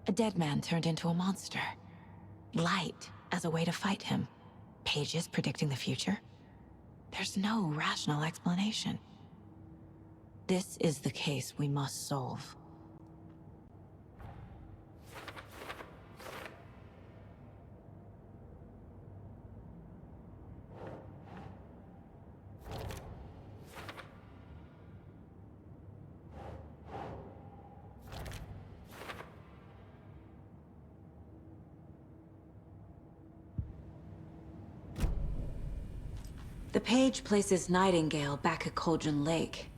A dead man turned into a monster. Light as a way to fight him. Pages predicting the future? There's no rational explanation. This is the case we must solve. The page places Nightingale back at Cauldron Lake.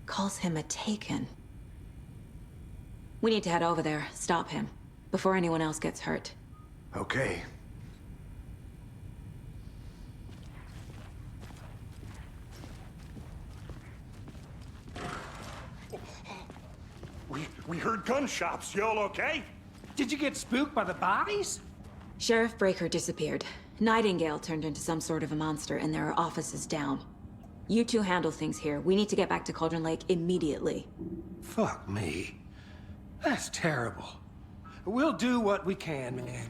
Calls him a Taken. We need to head over there, stop him, before anyone else gets hurt. Okay. We heard gunshots. Y'all okay? Did you get spooked by the bodies? Sheriff Breaker disappeared. Nightingale turned into some sort of a monster, and there are offices down. You two handle things here. We need to get back to Cauldron Lake immediately. Fuck me. That's terrible. We'll do what we can, man.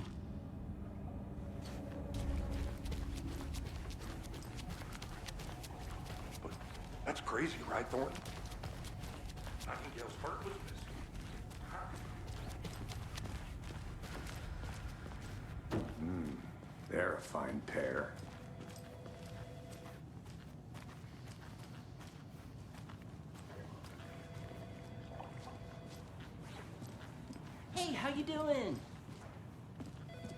But that's crazy, right, Thornton? Nightingale's heart was missing. They're a fine pair. Hey, how you doing?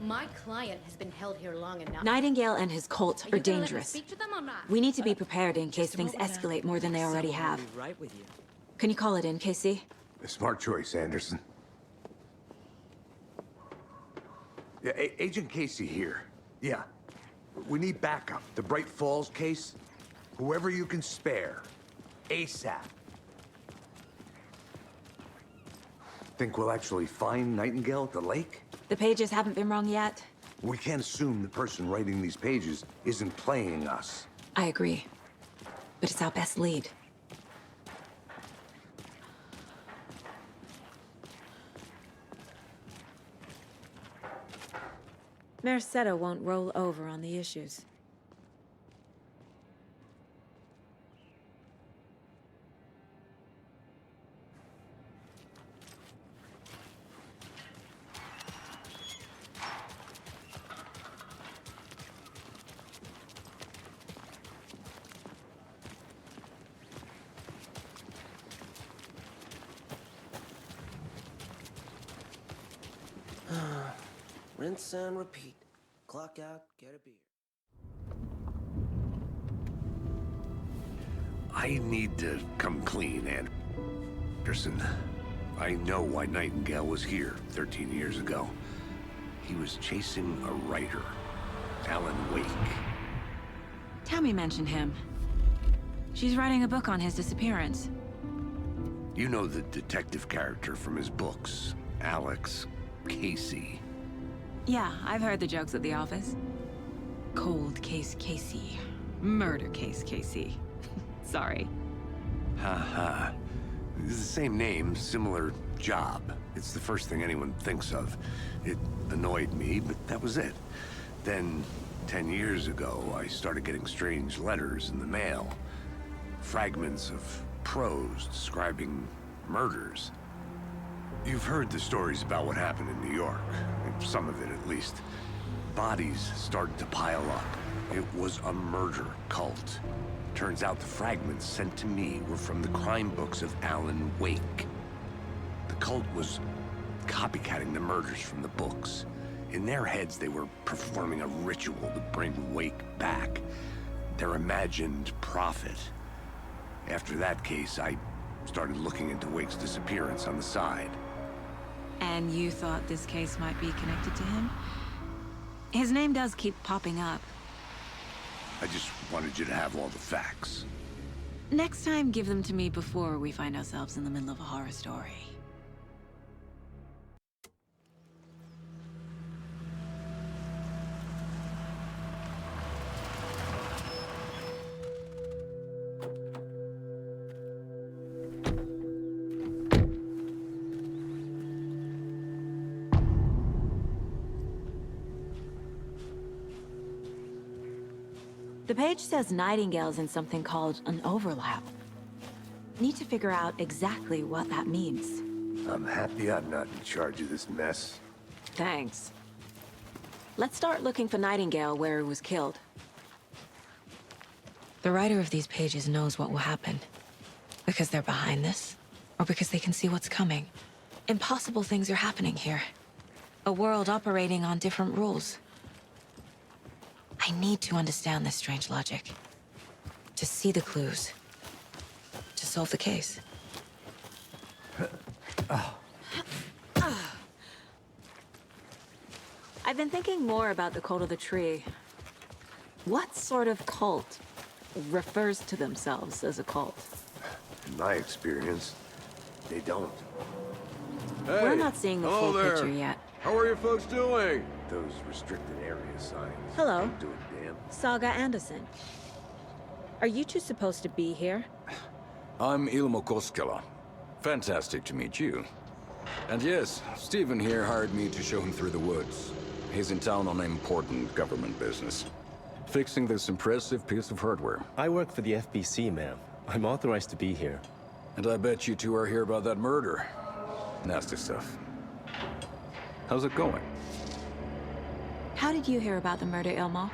My client has been held here long enough. Nightingale and his cult are you gonna let me dangerous. speak to them or not? We need to be prepared in case things escalate more than they already have. I'll be right with you. Can you call it in, Casey? A smart choice, Anderson. Yeah, Agent Casey here. Yeah. We need backup. The Bright Falls case. Whoever you can spare. ASAP. Think we'll actually find Nightingale at the lake? The pages haven't been rung yet. We can't assume the person writing these pages isn't playing us. I agree. But it's our best lead. Merced won't roll over on the issues. Rinse and repeat. Clock out, get a beer. I need to come clean, Anderson. I know why Nightingale was here 13 years ago. He was chasing a writer, Alan Wake. Tammy mentioned him. She's writing a book on his disappearance. You know the detective character from his books, Alex Casey. Yeah, I've heard the jokes at the office. Cold case Casey. Murder case Casey. Sorry. Haha. It's the same name, similar job. It's the first thing anyone thinks of. It annoyed me, but that was it. Then, 10 years ago, I started getting strange letters in the mail. Fragments of prose describing murders. You've heard the stories about what happened in New York. Some of it, at least. Bodies started to pile up. It was a murder cult. Turns out the fragments sent to me were from the crime books of Alan Wake. The cult was copycatting the murders from the books. In their heads, they were performing a ritual to bring Wake back. Their imagined prophet. After that case, I started looking into Wake's disappearance on the side. And you thought this case might be connected to him? His name does keep popping up. I just wanted you to have all the facts. Next time, give them to me before we find ourselves in the middle of a horror story. The page says Nightingale's in something called an overlap. Need to figure out exactly what that means. I'm happy I'm not in charge of this mess. Thanks. Let's start looking for Nightingale where he was killed. The writer of these pages knows what will happen. Because they're behind this, or because they can see what's coming. Impossible things are happening here. A world operating on different rules. I need to understand this strange logic. To see the clues. To solve the case. I've been thinking more about the cult of the tree. What sort of cult refers to themselves as a cult? In my experience, they don't. Hey, We're not seeing the full picture yet. How are you folks doing? Those restricted area signs. Hello. don't do a damn. Saga Anderson. Are you two supposed to be here? I'm Ilmo Koskela. Fantastic to meet you. And yes, Stephen here hired me to show him through the woods. He's in town on important government business. Fixing this impressive piece of hardware. I work for the FBC, ma'am. I'm authorized to be here. And I bet you two are here about that murder. Nasty stuff. How's it going? How did you hear about the murder, Ilmo?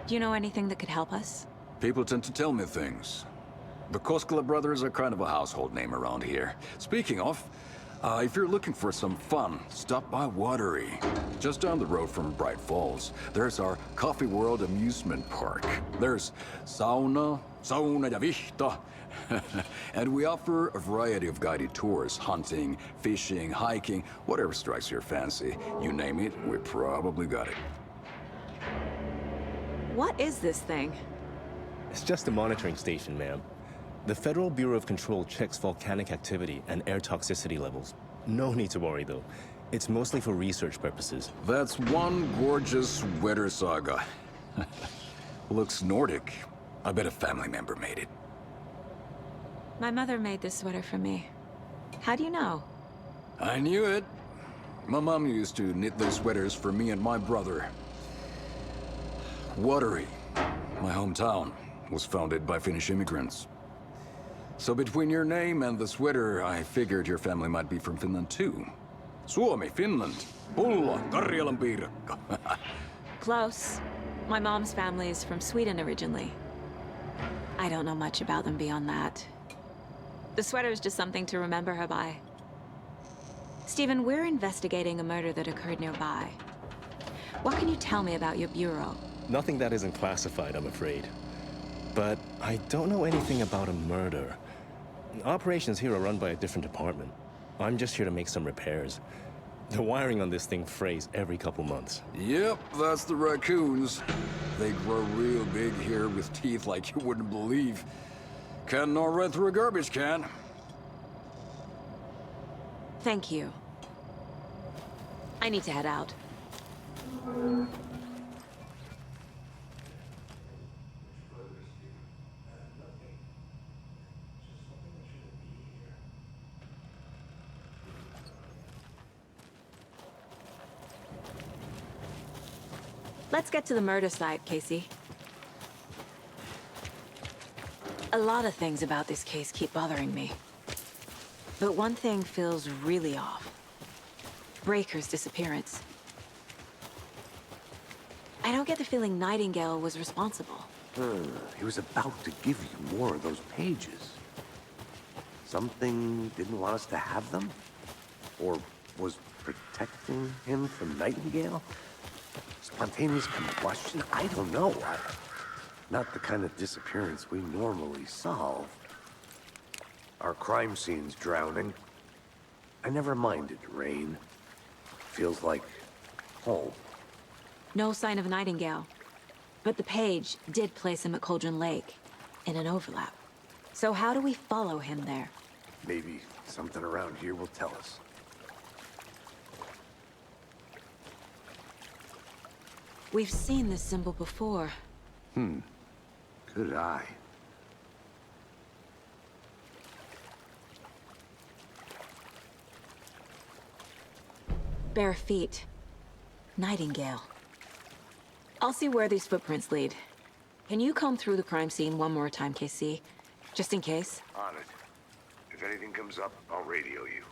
Do you know anything that could help us? People tend to tell me things. The Koskela brothers are kind of a household name around here. Speaking of, if you're looking for some fun, stop by Watery. Just down the road from Bright Falls, there's our Coffee World amusement park. There's sauna ja vihta. And we offer a variety of guided tours, hunting, fishing, hiking, whatever strikes your fancy. You name it, we probably got it. What is this thing? It's just a monitoring station, ma'am. The Federal Bureau of Control checks volcanic activity and air toxicity levels. No need to worry, though. It's mostly for research purposes. That's one gorgeous weather saga. Looks Nordic. I bet a family member made it. My mother made this sweater for me. How do you know? I knew it. My mom used to knit those sweaters for me and my brother. Watery, my hometown, was founded by Finnish immigrants. So between your name and the sweater, I figured your family might be from Finland too. Suomi, Finland. Pulla, Karjalan piirakka. Close. My mom's family is from Sweden originally. I don't know much about them beyond that. The sweater is just something to remember her by. Stephen, we're investigating a murder that occurred nearby. What can you tell me about your bureau? Nothing that isn't classified, I'm afraid. but I don't know anything about a murder. Operations here are run by a different department. I'm just here to make some repairs. The wiring on this thing frays every couple months. Yep, that's the raccoons. They grow real big here with teeth like you wouldn't believe. Can't gnaw right through a garbage can. Thank you. I need to head out. Let's get to the murder site, Casey. A lot of things about this case keep bothering me. But one thing feels really off. Breaker's disappearance. I don't get the feeling Nightingale was responsible. He was about to give you more of those pages. Something didn't want us to have them? Or was protecting him from Nightingale? Spontaneous combustion? I don't know. Not the kind of disappearance we normally solve. Our crime scene's drowning. I never minded rain. Feels like home. No sign of Nightingale. But the page did place him at Cauldron Lake, in an overlap. So how do we follow him there? Maybe something around here will tell us. We've seen this symbol before. Good eye. Bare feet. Nightingale. I'll see where these footprints lead. Can you comb through the crime scene one more time, KC? Just in case? On it. If anything comes up, I'll radio you.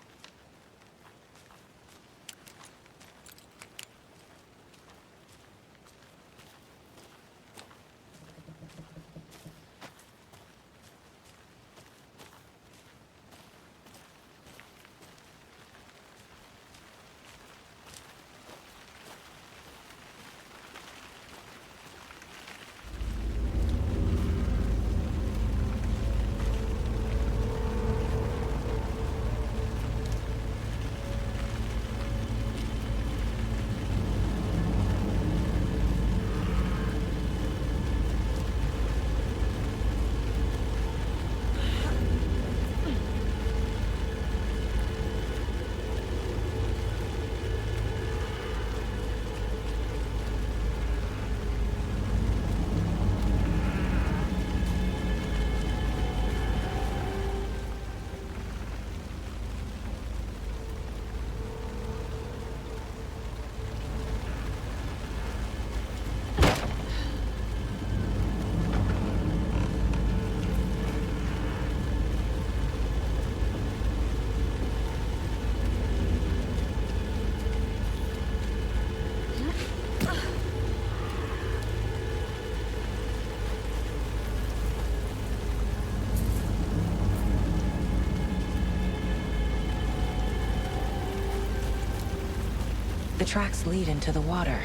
The tracks lead into the water.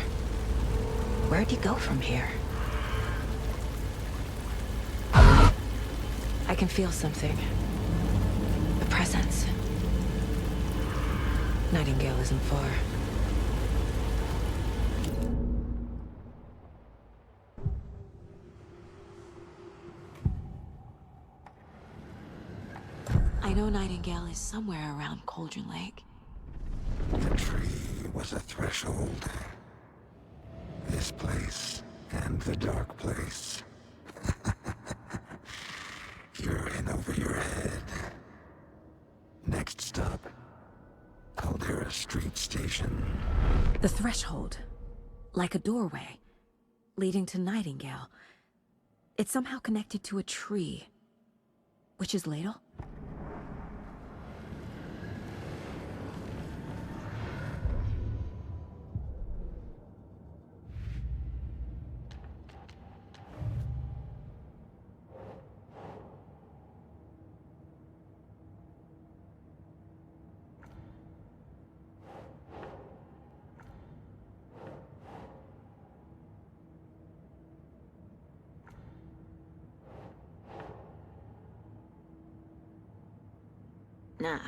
Where'd you go from here? I can feel something. A presence. Nightingale isn't far. I know Nightingale is somewhere around Cauldron Lake. The tree was a threshold. This place and the dark place. You're in over your head. Next stop, Caldera Street Station. The threshold. Like a doorway. Leading to Nightingale. It's somehow connected to a tree. Witch's Ladle? Nah.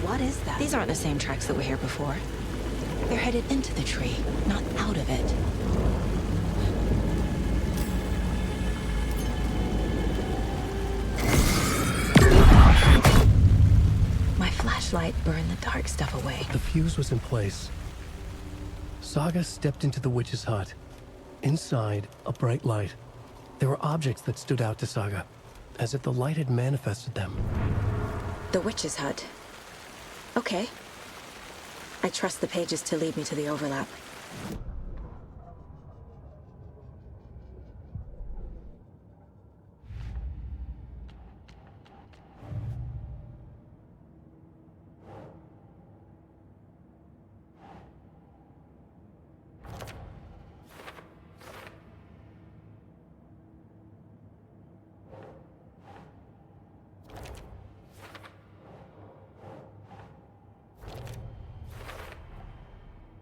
What is that? These aren't the same tracks that were here before. They're headed into the tree, not out of it. My flashlight burned the dark stuff away. The fuse was in place. Saga stepped into the witch's hut. Inside, a bright light. There were objects that stood out to Saga, as if the light had manifested them. The witch's hut. Okay. I trust the pages to lead me to the overlap.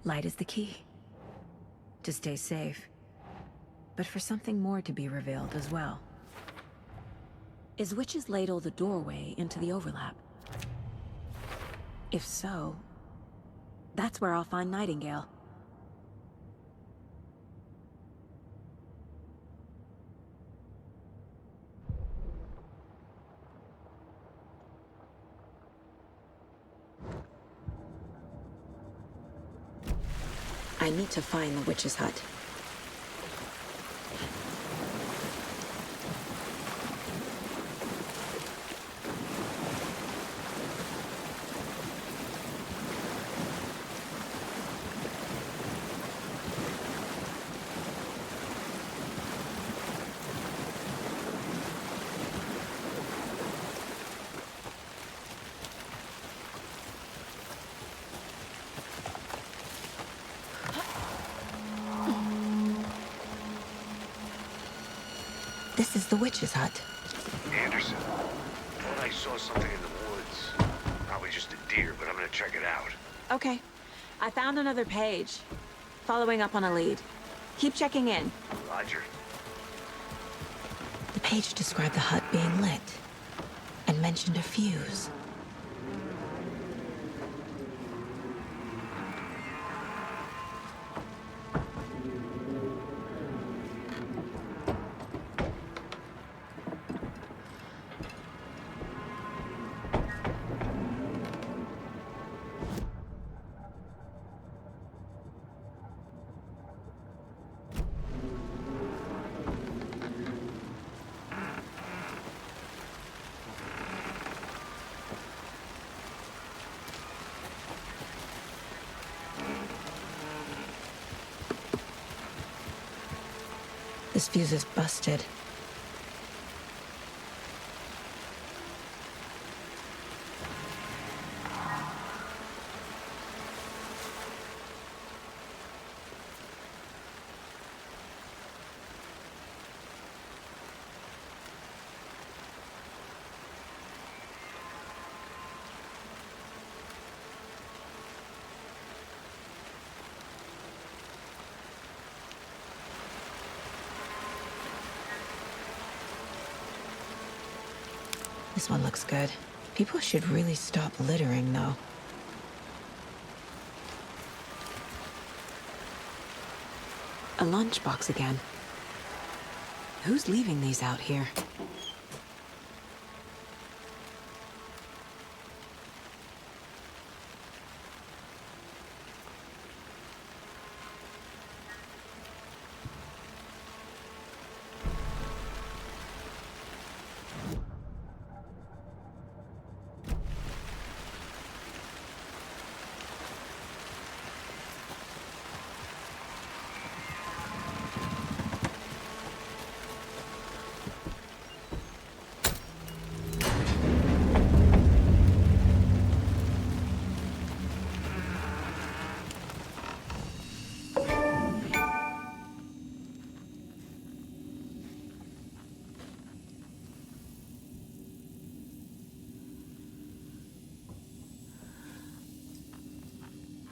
Light is the key. To stay safe. But for something more to be revealed as well. Is Witch's Ladle the doorway into the overlap? If so, that's where I'll find Nightingale. I need to find the witch's hut. This is the witch's hut. Anderson, thought I saw something in the woods. Probably just a deer, but I'm gonna check it out. Okay. I found another page. Following up on a lead. Keep checking in. Roger. The page described the hut being lit. And mentioned a fuse. This fuse is busted. This one looks good. People should really stop littering, though. A lunchbox again. Who's leaving these out here?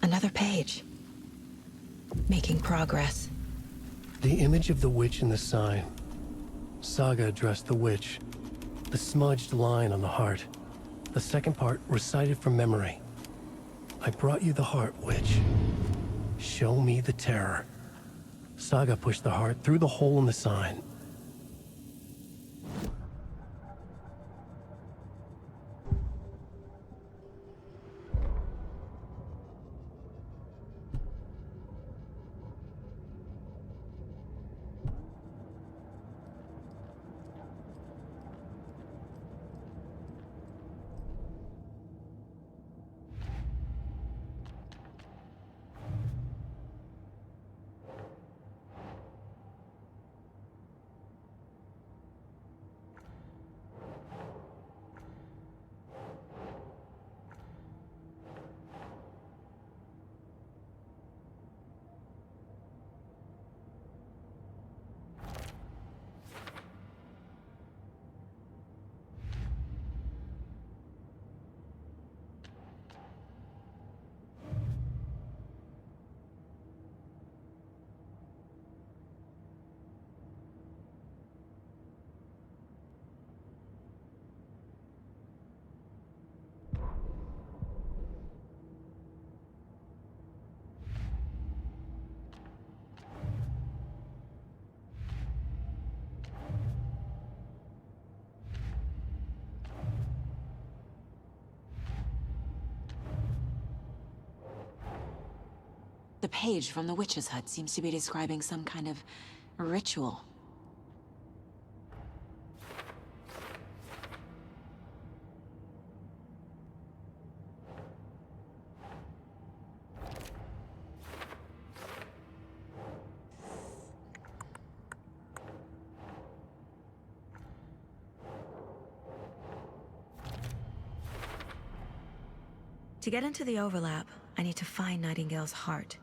Another page. Making progress. The image of the witch in the sign. Saga addressed the witch. The smudged line on the heart. The second part recited from memory. I brought you the heart, witch. Show me the terror. Saga pushed the heart through the hole in the sign. The page from the witch's hut seems to be describing some kind of ritual. To get into the overlap, I need to find Nightingale's heart.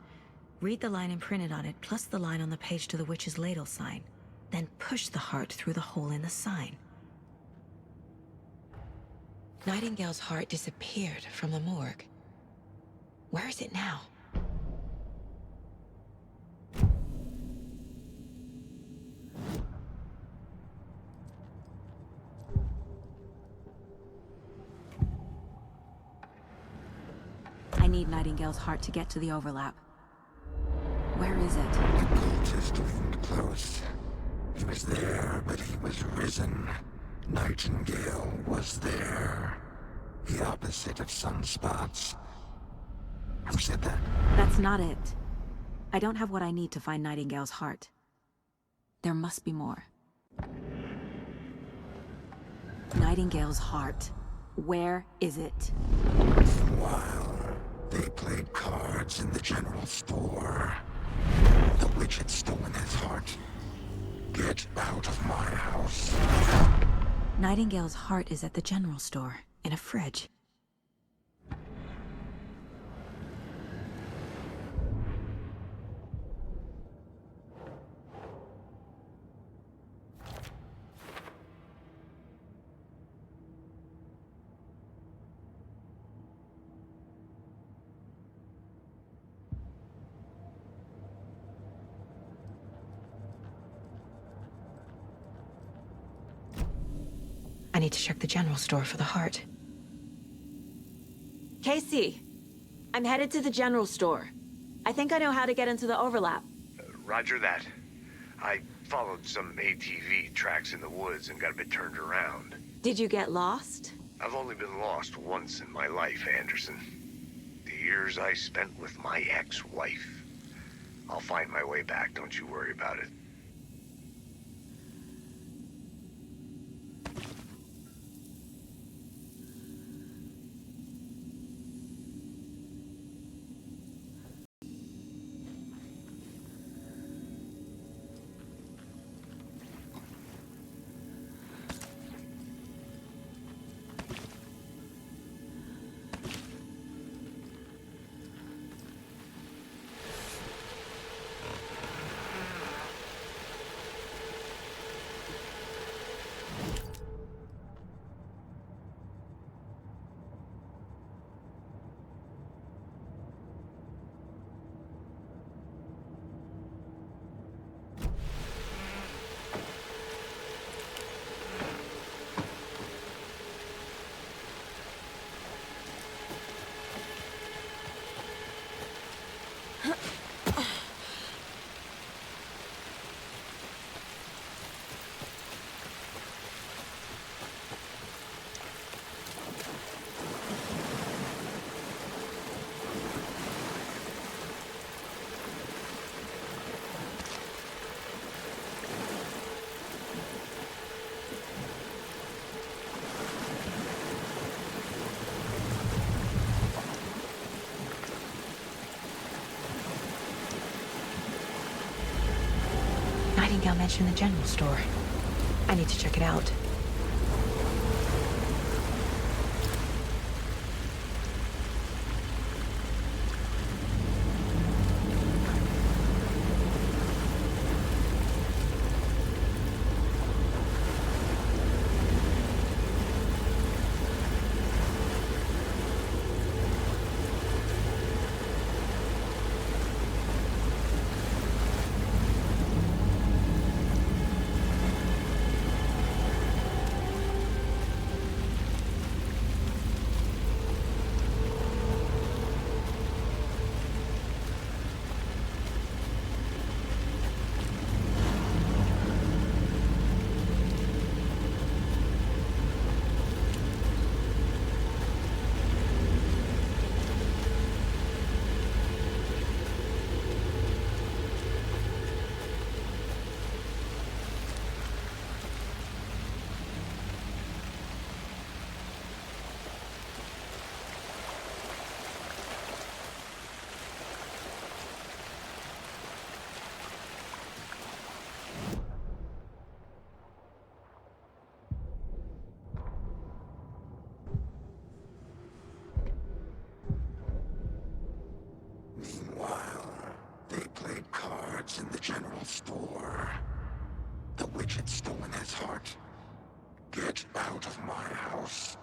Read the line imprinted on it, plus the line on the page to the witch's ladle sign. Then push the heart through the hole in the sign. Nightingale's heart disappeared from the morgue. Where is it now? I need Nightingale's heart to get to the overlap. Where is it? The cultist leaned close. He was there, but he was risen. Nightingale was there. The opposite of sunspots. Who said that? That's not it. I don't have what I need to find Nightingale's heart. There must be more. Nightingale's heart. Where is it? While they played cards in the general store, the witch had stolen his heart. Get out of my house. Nightingale's heart is at the general store, in a fridge. I need need to check the general store for the heart. Casey, I'm headed to the general store. I think I know how to get into the overlap. Roger that. I followed some ATV tracks in the woods and got a bit turned around. Did you get lost? I've only been lost once in my life, Anderson. The years I spent with my ex-wife. I'll find my way back, don't you worry about it. Nightingale mentioned the general store. I need to check it out. In the general store. The witch had stolen his heart. Get out of my house.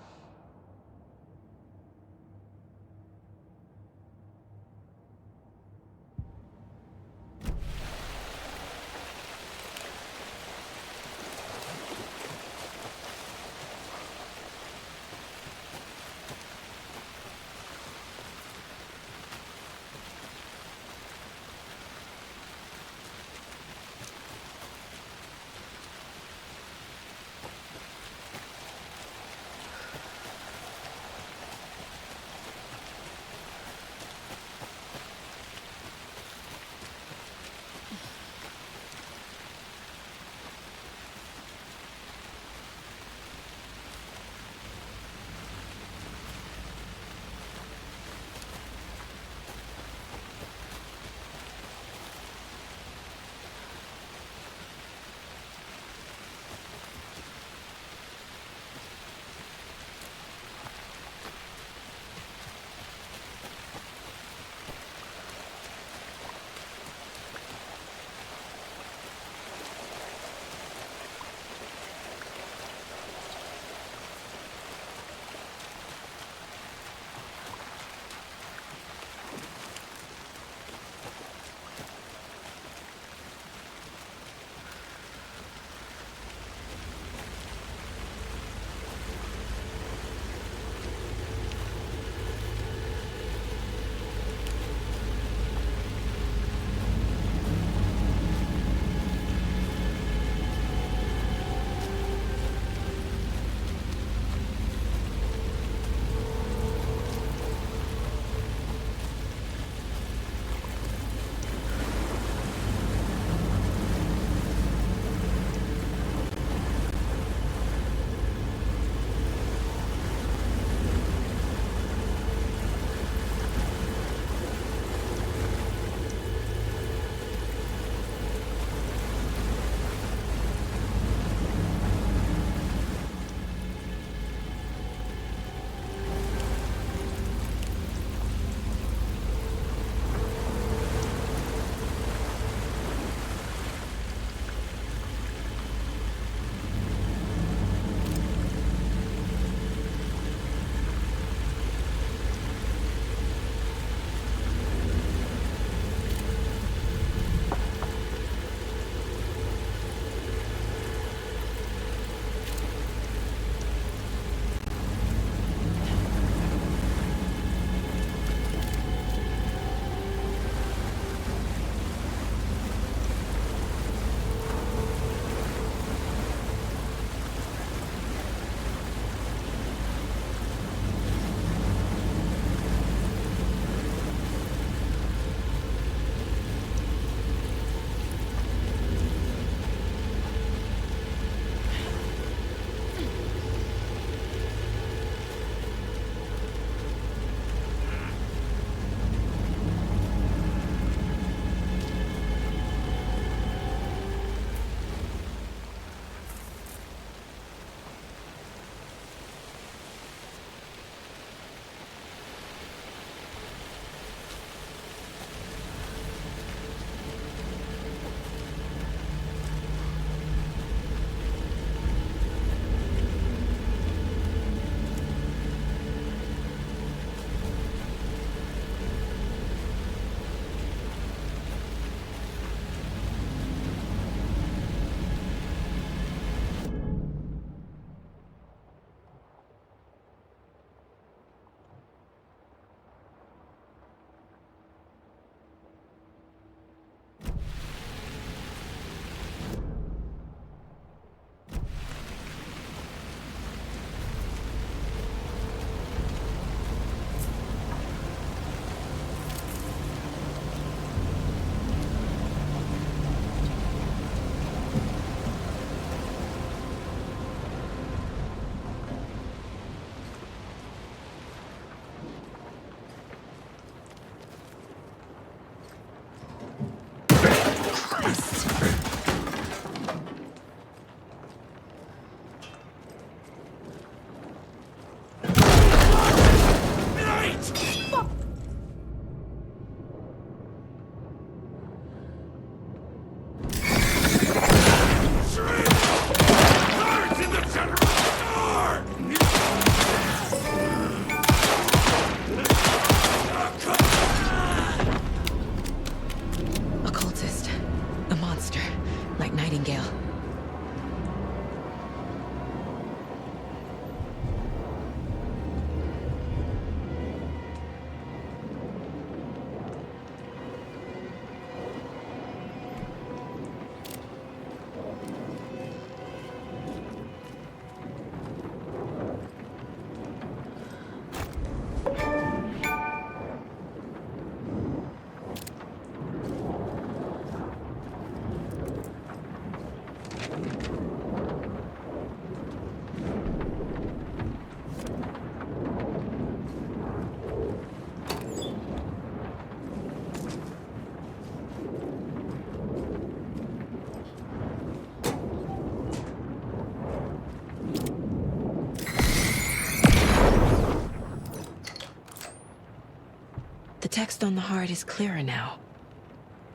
text on the heart is clearer now.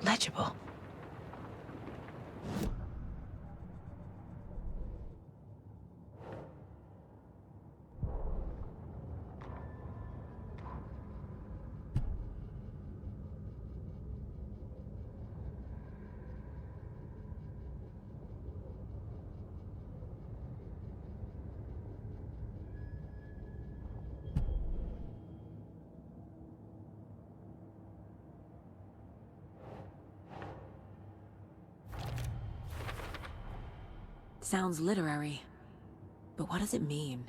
Legible. Sounds literary, but what does it mean?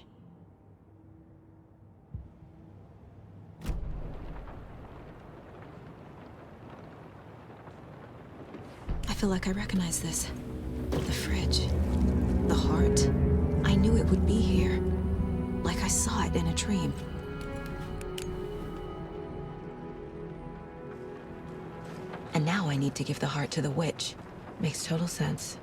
I feel like I recognize this. The fridge. The heart. I knew it would be here. Like I saw it in a dream. And now I need to give the heart to the witch. Makes total sense.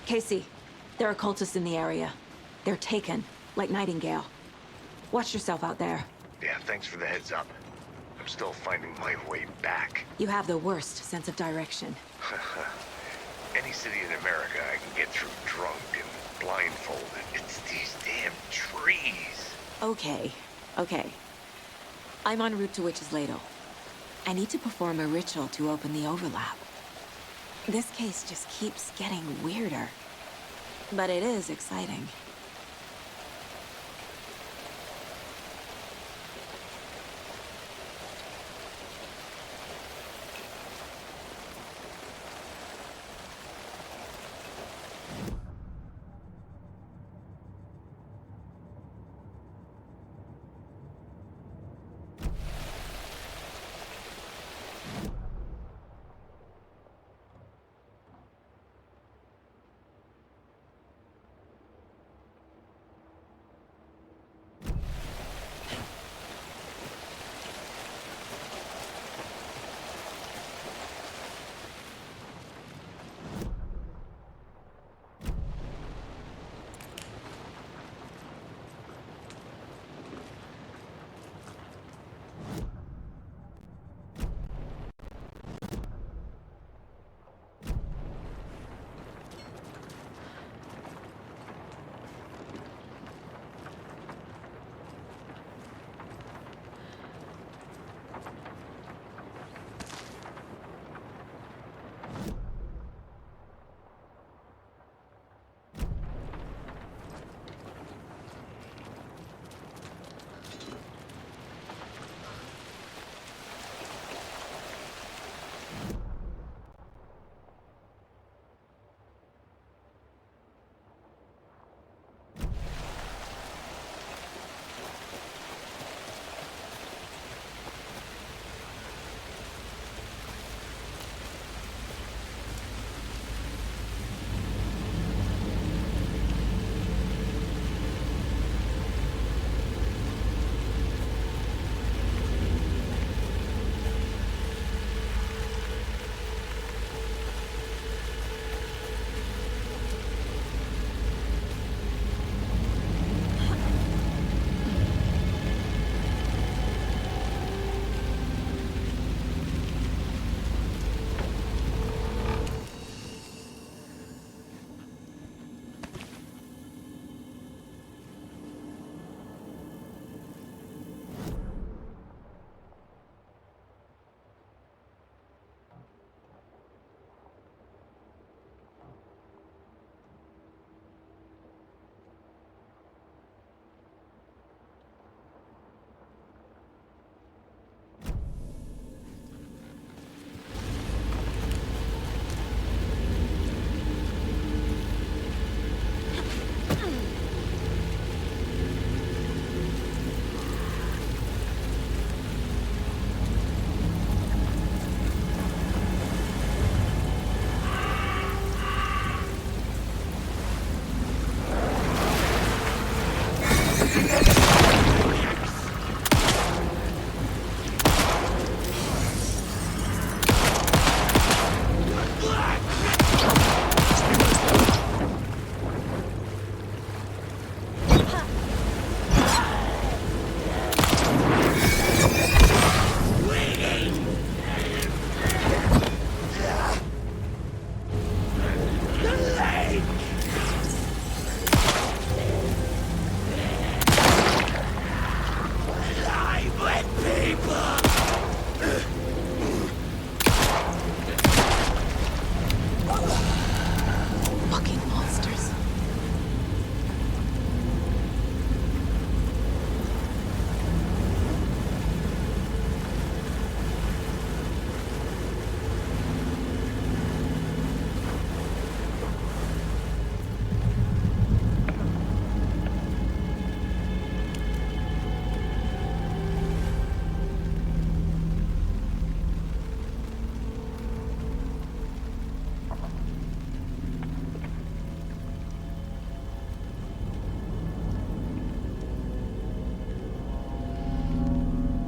Casey, there are cultists in the area. They're taken, like Nightingale. Watch yourself out there. Yeah, thanks for the heads up. I'm still finding my way back. You have the worst sense of direction. Any city in America I can get through drunk and blindfolded. It's these damn trees. Okay. I'm en route to Witch's Ladle. I need to perform a ritual to open the overlap. This case just keeps getting weirder. But it is exciting.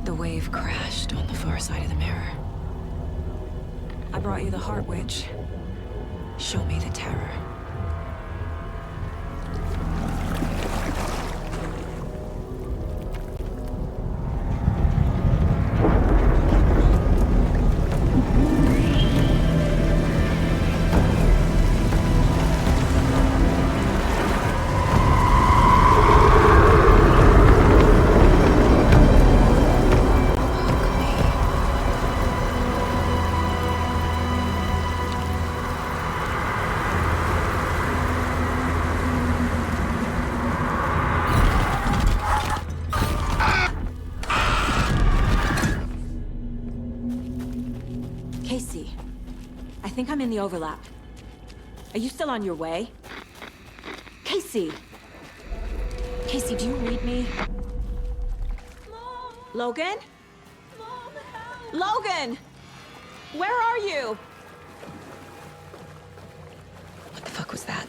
The wave crashed on the far side of the mirror. I brought you the Heart Witch. Show me the terror. Casey, I think I'm in the overlap. Are you still on your way? Casey! Casey, do you read me? Mom. Logan? Mom, help. Logan! Where are you? What the fuck was that?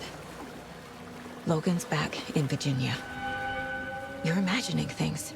Logan's back in Virginia. You're imagining things.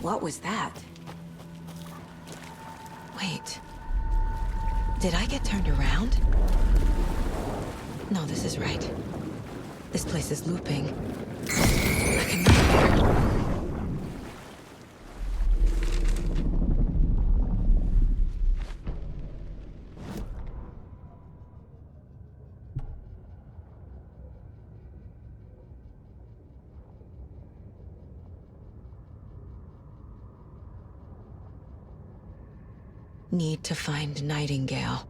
What was that? Wait. Did I get turned around? No, this is right. This place is looping. Like a nightmare. Need to find Nightingale.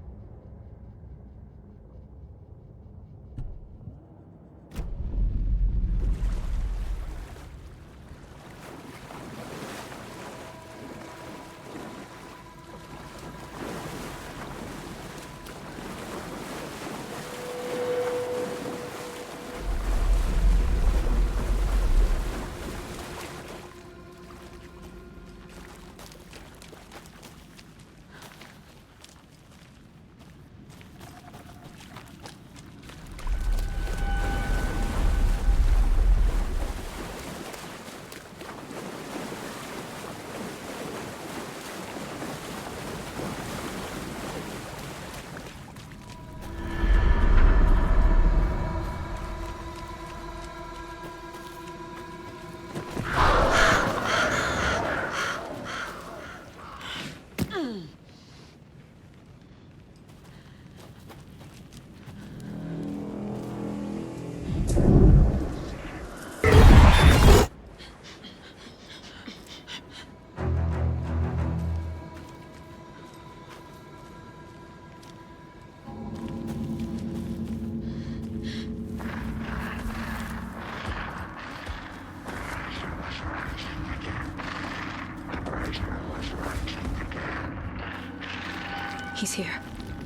He's here.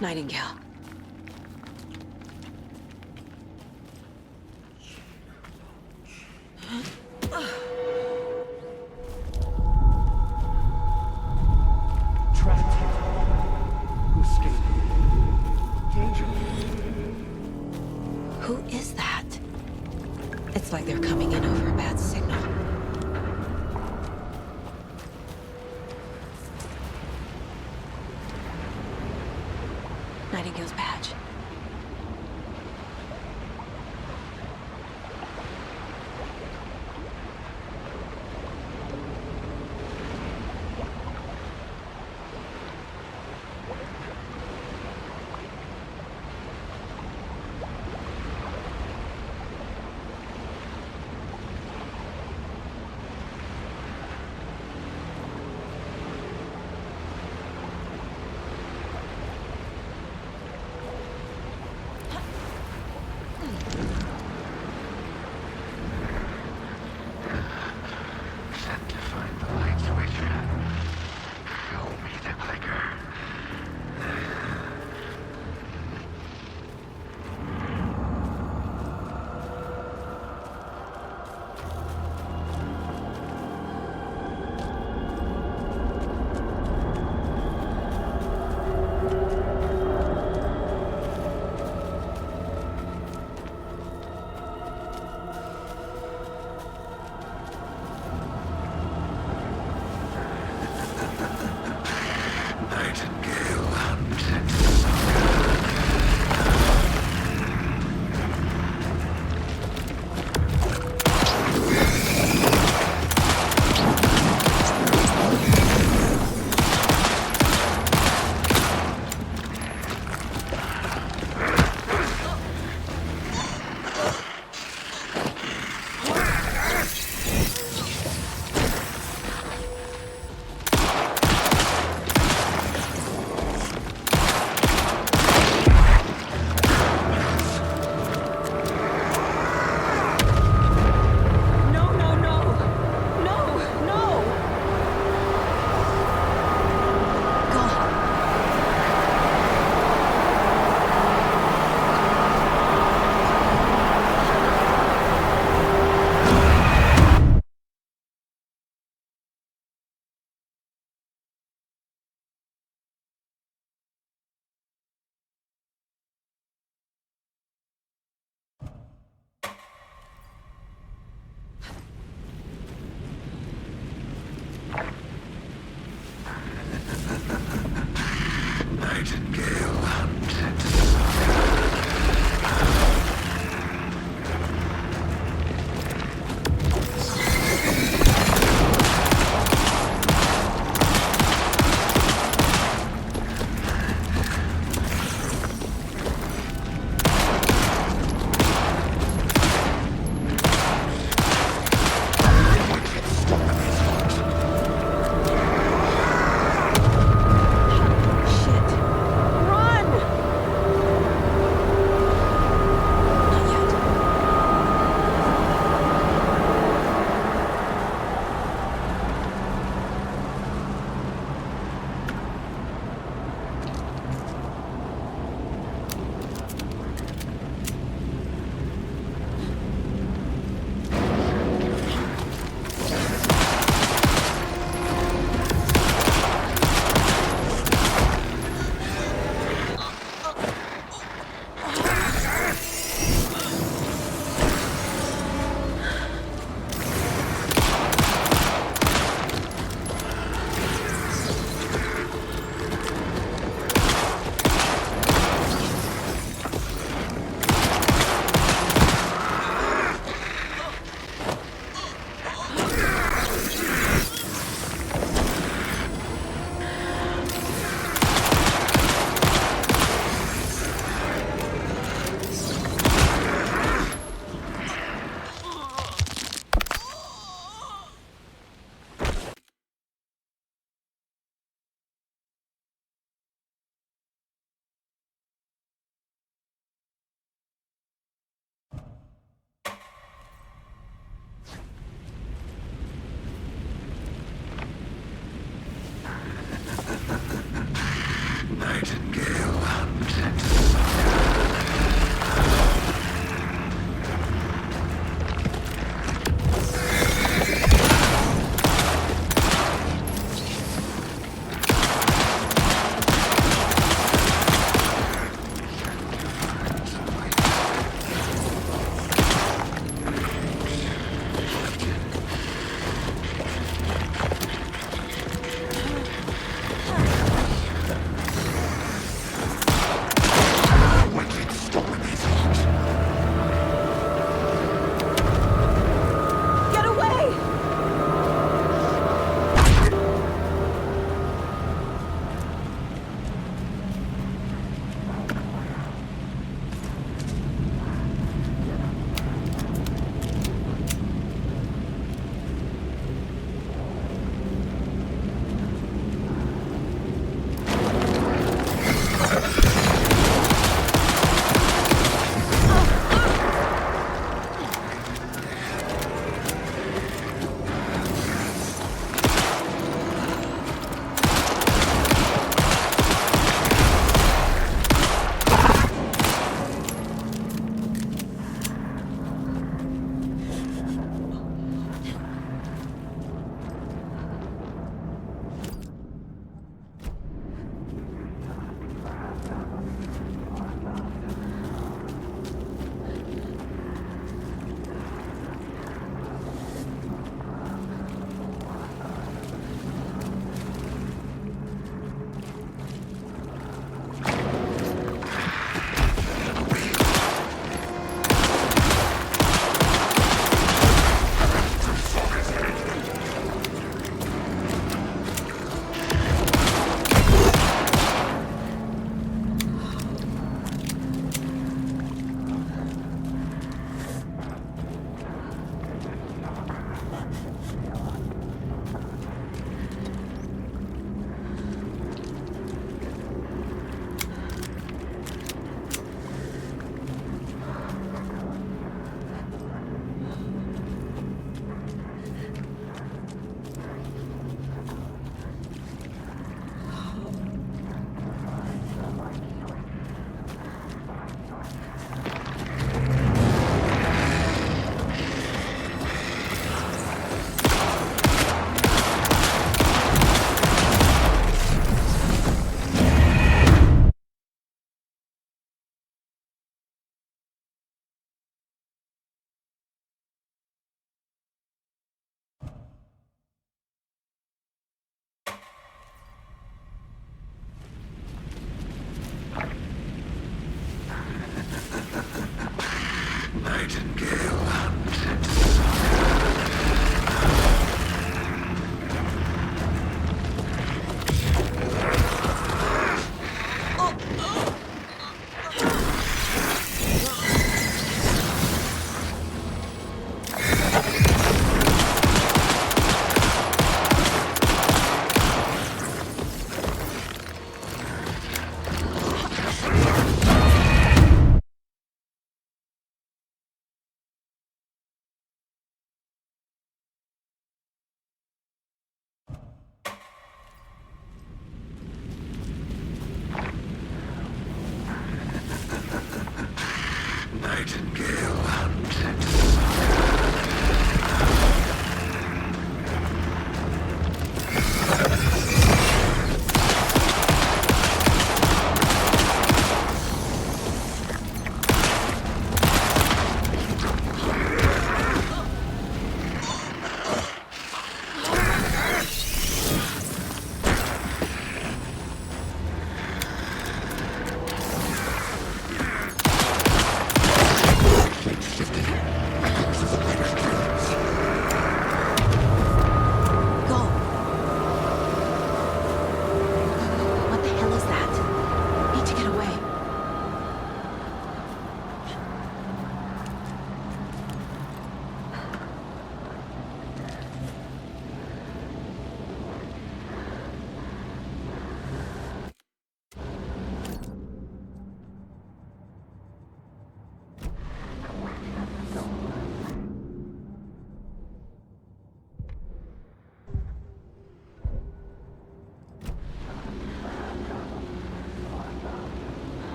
Nightingale. Trapped here. Who escaped? Danger. Who is that? It's like they're coming in over a bad signal. Nightingale's badge.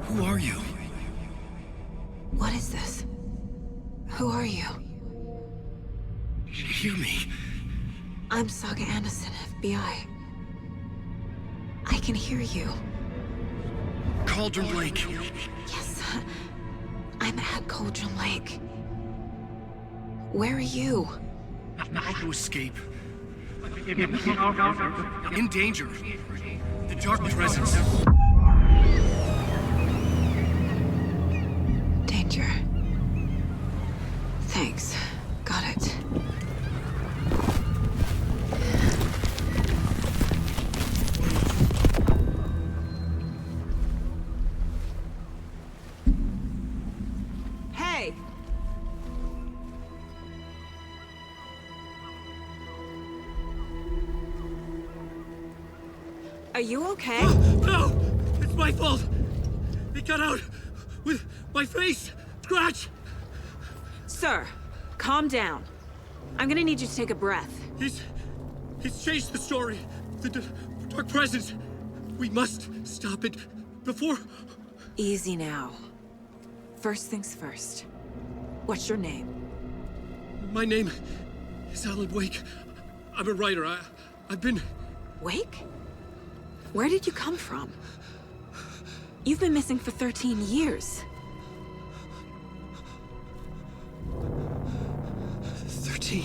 Who are you? What is this? Who are you? Hear me. I'm Saga Anderson, FBI. I can hear you. Cauldron Lake. Yes, I'm at Cauldron Lake. Where are you? How to escape. In danger. The dark presence. Danger. Thanks. Got it. Hey! Are you okay? No! It's my fault! It got out with my face! Scratch! Sir, calm down. I'm gonna need you to take a breath. He's changed the story. The dark presence. We must stop it before... Easy now. First things first. What's your name? My name is Alan Wake. I'm a writer. I've been... Wake? Where did you come from? You've been missing for 13 years. 13?